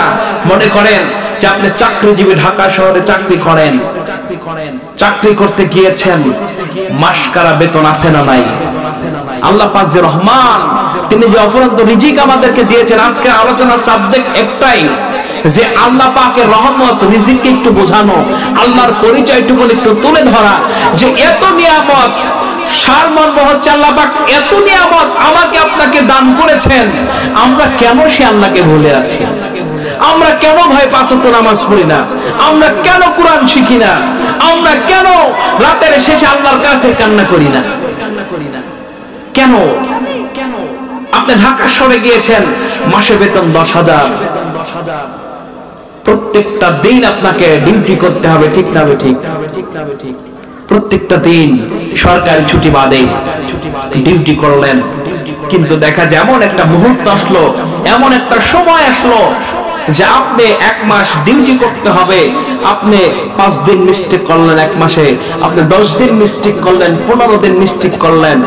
মনে করেন যে আপনি চাকরিজীবী, ঢাকা শহরে চাকরি করেন, চাকরি করতে গিয়েছেন, মাসকারা বেতন আছে না নাই? আল্লাহ পাক যে রহমান, তিনি যে অফুরন্ত রিজিক আমাদেরকে দিয়েছেন। আজকে আলোচনার সাবজেক্ট একটাই, যে আল্লাহ পাকের রহমত, রিজিককে একটু বোঝানো, আল্লাহর পরিচয়টুকু একটু তুলে ধরা, যে এত নিয়ামত, সারমর্ম হচ্ছে আল্লাহ পাক এত নিয়ামত আমাকে আপনাকে দান করেছেন, আমরা কেন সে আল্লাহকে ভুলে আছি? আমরা কেন ভাই পাঁচ ওয়াক্ত নামাজ পড়ি না? আমরা কেন কোরআন শিখি না? আমরা কেন রাতের শেষে আল্লাহর কাছে কান্না করি না? কেন? আপনি ঢাকা শহরে গিয়েছেন, মাসে বেতন 10,000, প্রত্যেকটা দিন আপনাকে ডিউটি করতে হবে, ঠিক না ঠিক? প্রত্যেকটা দিন সরকারি ছুটি বাদে ডিউটি করলেন, কিন্তু দেখা যায় এমন একটা মুহূর্ত আসলো, এমন একটা সময় আসলো যে আপনি 1 মাস ডিউটি করতে হবে। আপনি 5 দিন মিস্টেক করলেন 1 মাসে, আপনি 10 দিন মিস্টেক করলেন, 15 দিন মিস্টেক করলেন।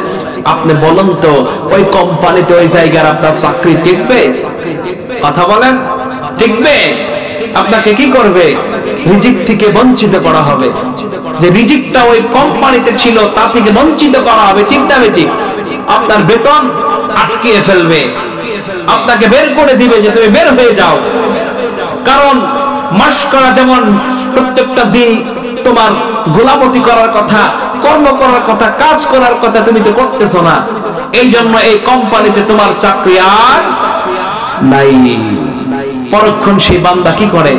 আপনি বলেন তো, ওই কোম্পানিতে, ওই জায়গার আপনার চাকরি টিকবে? কথা বলেন, টিকবে? আপনাকে কি করবে? রিজিক থেকে বঞ্চিত করা হবে। যে রিজিকটা ওই কোম্পানিতে ছিল তা থেকে বঞ্চিত করা হবে, ঠিক না ঠিক? আপনার বেতন আটকিয়ে ফেলবে, আপনাকে বের করে দিবে যে তুমি বের হয়ে যাও। কারণ মাস করা যেমন প্রত্যেকটা দিন তোমার গোলামতি করার কথা, কর্ম করার কথা, কাজ করার কথা, তুমি তো করতেছো না। এই জন্য এই কোম্পানিতে তোমার চাকরি আর নাই। পরক্ষণ সেই বান্দা কি করে?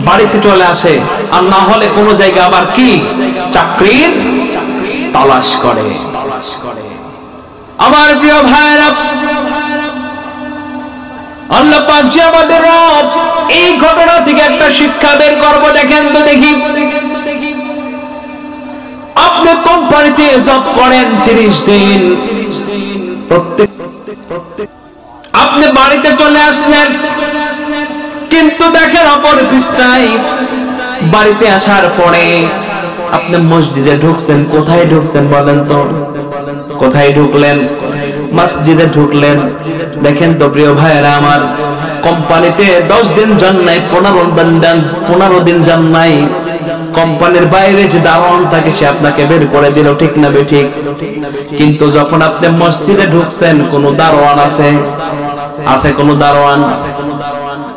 বাড়িতে চলে আসে, আর না হলে কোন জায়গায় আবার কি চাকরির তালাশ করে। আমার প্রিয় ভাইরা, আল্লাহ পাক যে আমাদের রব, এই ঘটনা থেকে একটা শিক্ষা বের করব। দেখেন তো দেখি, আপনি কোম্পানিতে জব করেন 30 দিন, আপনি বাড়িতে চলে আসলেন, কিন্তু দেখেন অপর পৃষ্ঠায় বাড়িতে আসার পরে আপনি মসজিদে ঢুকছেন, কোথায় ঢুকছেন বলেন তো? কোথায় ঢুকলেন? মসজিদে ঢুকলেন। দেখেন তো প্রিয় ভাইয়েরা আমার, কোম্পানিতে 10 দিন যান নাই, 15 দিন যান নাই, কোম্পানির বাইরে যে দারোয়ান থাকে সে আপনাকে বের করে দিল, ঠিক না বেঠিক? কিন্তু যখন আপনি মসজিদে ঢুকছেন, কোন দারোয়ান আছে? আছে কোন দারোয়ান?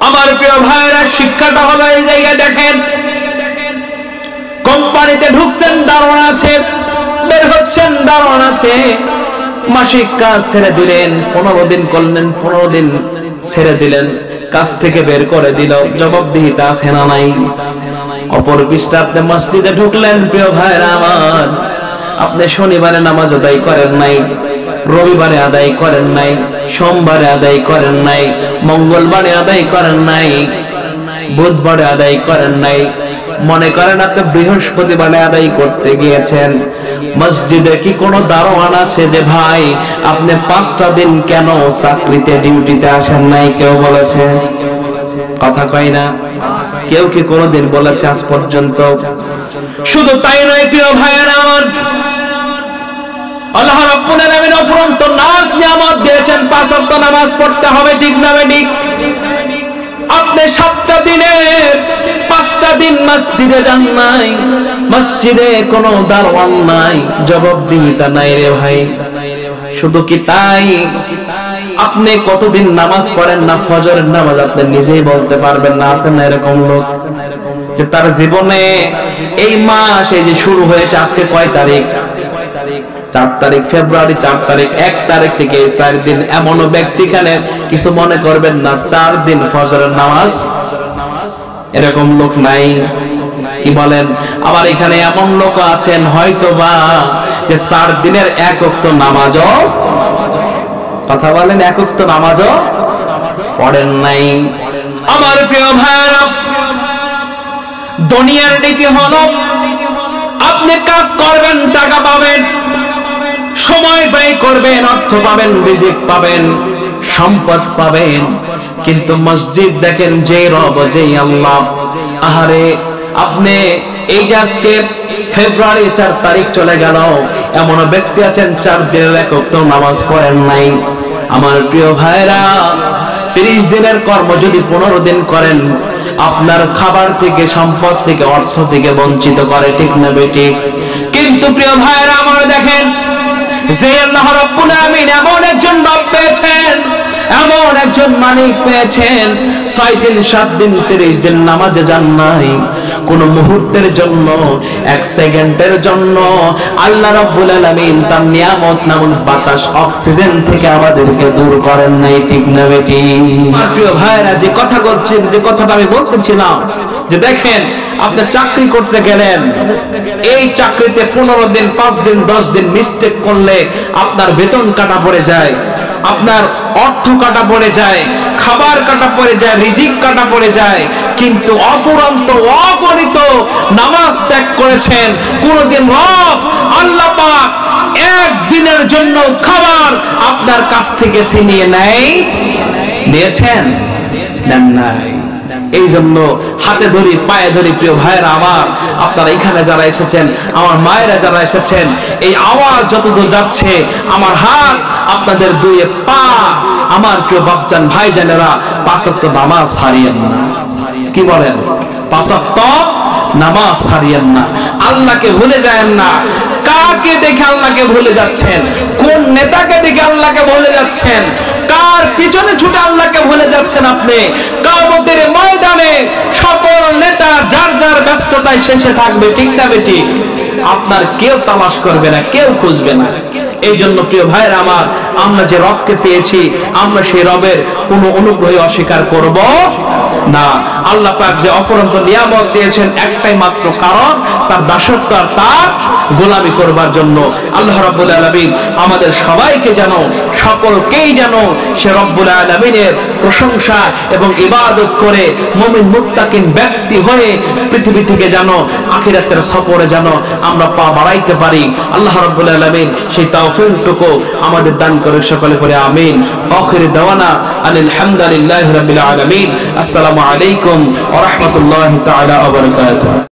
আমার প্রিয় ভাইয়েরা, শিক্ষাটা হলো এই জায়গায় দেখেন, কোম্পানিতে ঢুকছেন দারোয়ান আছে, বের হচ্ছেন দারোয়ান আছে। মাসিক কাজ ছেড়ে দিলেন, 15 দিন করলেন, 15 দিন ছেড়ে দিলেন, কাজ থেকে বের করে দিল, জবাবদিহিতা আছে না নাই? অপর পৃষ্ঠা আপনি মসজিদে ঢুকলেন, প্রিয় ভাইরা আমার, আপনি শনিবারে নামাজ আদায় করেন নাই, রবিবারে আদায় করেন নাই, সোমবারে আদায় করেন নাই, মঙ্গলবারে আদায় করেন নাই, বুধবারে আদায় করেন নাই, মনে করেন আপনি বৃহস্পতিবারে আদায় করতে গিয়েছেন। মসজিদে কি কোনো দারোয়ান আছে যে ভাই আপনি 5টা দিন কেন চাকরিতে ডিউটিতে আসেন নাই? কেউ বলেছে? কথা কয় না? কেউ কি কোনোদিন বলেছে আজ পর্যন্ত? শুধু তাই নয় প্রিয় ভাইয়েরা আমার, আল্লাহ রাব্বুল আলামিন অফুরন্ত নাজ নিয়ামত দিয়েছেন, 5 ওয়াক্ত নামাজ পড়তে হবে, ঠিক না বেঠিক? আপনি 7টা দিনের 5টা দিন মসজিদে যান নাই, মসজিদে কোনো দারোয়ান নাই, জবাবদিহিতা নাই রে ভাই। শুধু কি তাই, আপনি কতদিন নামাজ পড়েন না ফজরের নামাজ আপনি নিজেই বলতে পারবেন না? আছেন না এরকম লোক যে তার জীবনে এই মাস এই যে শুরু হয়েছে, আজকে কয় তারিখ? 4 তারিখ ফেব্রুয়ারি, 4 তারিখ, 1 তারিখ থেকে 4 দিন এমনও ব্যক্তি এখানে কিছু মনে করবেন না 4 দিন ফজরের নামাজ, এরকম লোক নাই? কি বলেন? আবার এখানে এমন লোক আছেন হয়তো বা যে 4 দিনের 1 ওয়াক্ত নামাজও, কথা বলেন, 1 ওয়াক্ত নামাজও পড়েন নাই। আমার প্রিয় ভাইরা, দুনিয়ার নীতি হলো আপনি কাজ করবেন, টাকা পাবেন, সময় ব্যয় করবেন, অর্থ পাবেন, রিজিক পাবেন, সম্পদ পাবেন, কিন্তু মসজিদ দেখেন যে রব, যে আল্লাহ। আহারে, আপনি এই যে আজকে ফেব্রুয়ারি 4 তারিখ চলে গেল, এমন ব্যক্তি আছেন 4 দিনের 1 ওয়াক্ত নামাজ পড়েন নাই। আমার প্রিয় ভাইরা, 30 দিনের কর্ম যদি 15 দিন করেন, আপনার খাবার থেকে, সম্পদ থেকে, অর্থ থেকে বঞ্চিত করে, ঠিক না বেঠিক? কিন্তু প্রিয় ভাইরা আমার, দেখেন যে আল্লাহ রাব্বুল আলামিন এমন একজন রব পেয়েছেন, এমন একজন মালিক পেয়েছেন, 6 দিন 7 দিন 30 দিন নামাজে যান নাই, কোন মুহূর্তের জন্য, 1 সেকেন্ডের জন্য আল্লাহ রাব্বুল আলামিন তার নিয়ামত নামক বাতাস, অক্সিজেন থেকে আমাদেরকে দূর করেন নাই, ঠিক না বেটি? আমার প্রিয় ভাইরা, যে কথা বলছেন, যে কথাটা আমি বলতেছিলাম, যে দেখেন আপনি চাকরি করতে গেলেন, এই চাকরিতে 15 দিন 5 দিন 10 দিন মিস্টেক করলে আপনার বেতন কাটা পড়ে যায়, আপনার অর্থ কাটা পড়ে যায়, খাবার কাটা পড়ে যায়, রিজিক কাটা পড়ে যায়, কিন্তু অফুরন্ত অগণিত নামাজ ত্যাগ করেছেন, কোনদিন রব আল্লাহ পাক 1 দিনের জন্য খাবার আপনার কাছ থেকে ছিনিয়ে নেয়? নিয়েছেন? নেন নাই। এই জন্য হাতে ধরি, পায়ে ধরি, প্রিয় ভাইরা আমার, আপনারা এখানে যারা এসেছেন, আমার মায়েরা যারা এসেছেন, এই আওয়াজ যতদূর যাচ্ছে, আমার হাত, আপনাদের 2 পা, আমার প্রিয় বাপজান ভাইজানেরা, 5 ওয়াক্ত নামাজ ছাড়িয়েন না। কি বলেন? 5 ওয়াক্ত নামাজ ছাড়িয়েন না, আল্লাহকে ভুলে যায়েন না। কাকে দেখে আল্লাহকে ভুলে যাচ্ছেন? কোন নেতাকে দেখে আল্লাহকে ভুলে যাচ্ছেন? কার পিছনে ছুটে আল্লাহকে ভুলে যাচ্ছেন? আপনি কিয়ামতের ময়দানে সকল নেতা যার যার ব্যস্ততায় শেষে থাকবে, ঠিক না বেটি? আপনার কেউ তালাশ করবে না, কেউ খুঁজবে না। এই জন্য প্রিয় ভাইরা আমার, আমরা যে রবকে পেয়েছি, আমরা সেই রবের কোনো অনুগ্রহ অস্বীকার করব না। আল্লাহ পাক যে অফুরন্ত নিয়ামত দিয়েছেন, একটাই মাত্র কারণ, তার দাসত্ব আর তার গোলামি করবার জন্য। আল্লাহ রাব্বুল আলামিন আমাদের সবাইকে যেন, সকলকেই যেন সে রব্বুল আলামিনের প্রশংসা এবং ইবাদত করে মুমিন মুত্তাকিন ব্যক্তি হয়ে পৃথিবী থেকে যেন আখিরাতের সফরে যেন আমরা পা বাড়াইতে পারি। আল্লাহ রাব্বুল আলামিন সেই তৌফিকটুকু আমাদের দান করে, সকলে পড়ে আমিন। আখির দাওয়ানা আনিল হামদুলিল্লাহি রাব্বিল আলামিন। আসসালামু আলাইকুম ওয়া রাহমাতুল্লাহি তাআলা ওয়া বারাকাতুহু।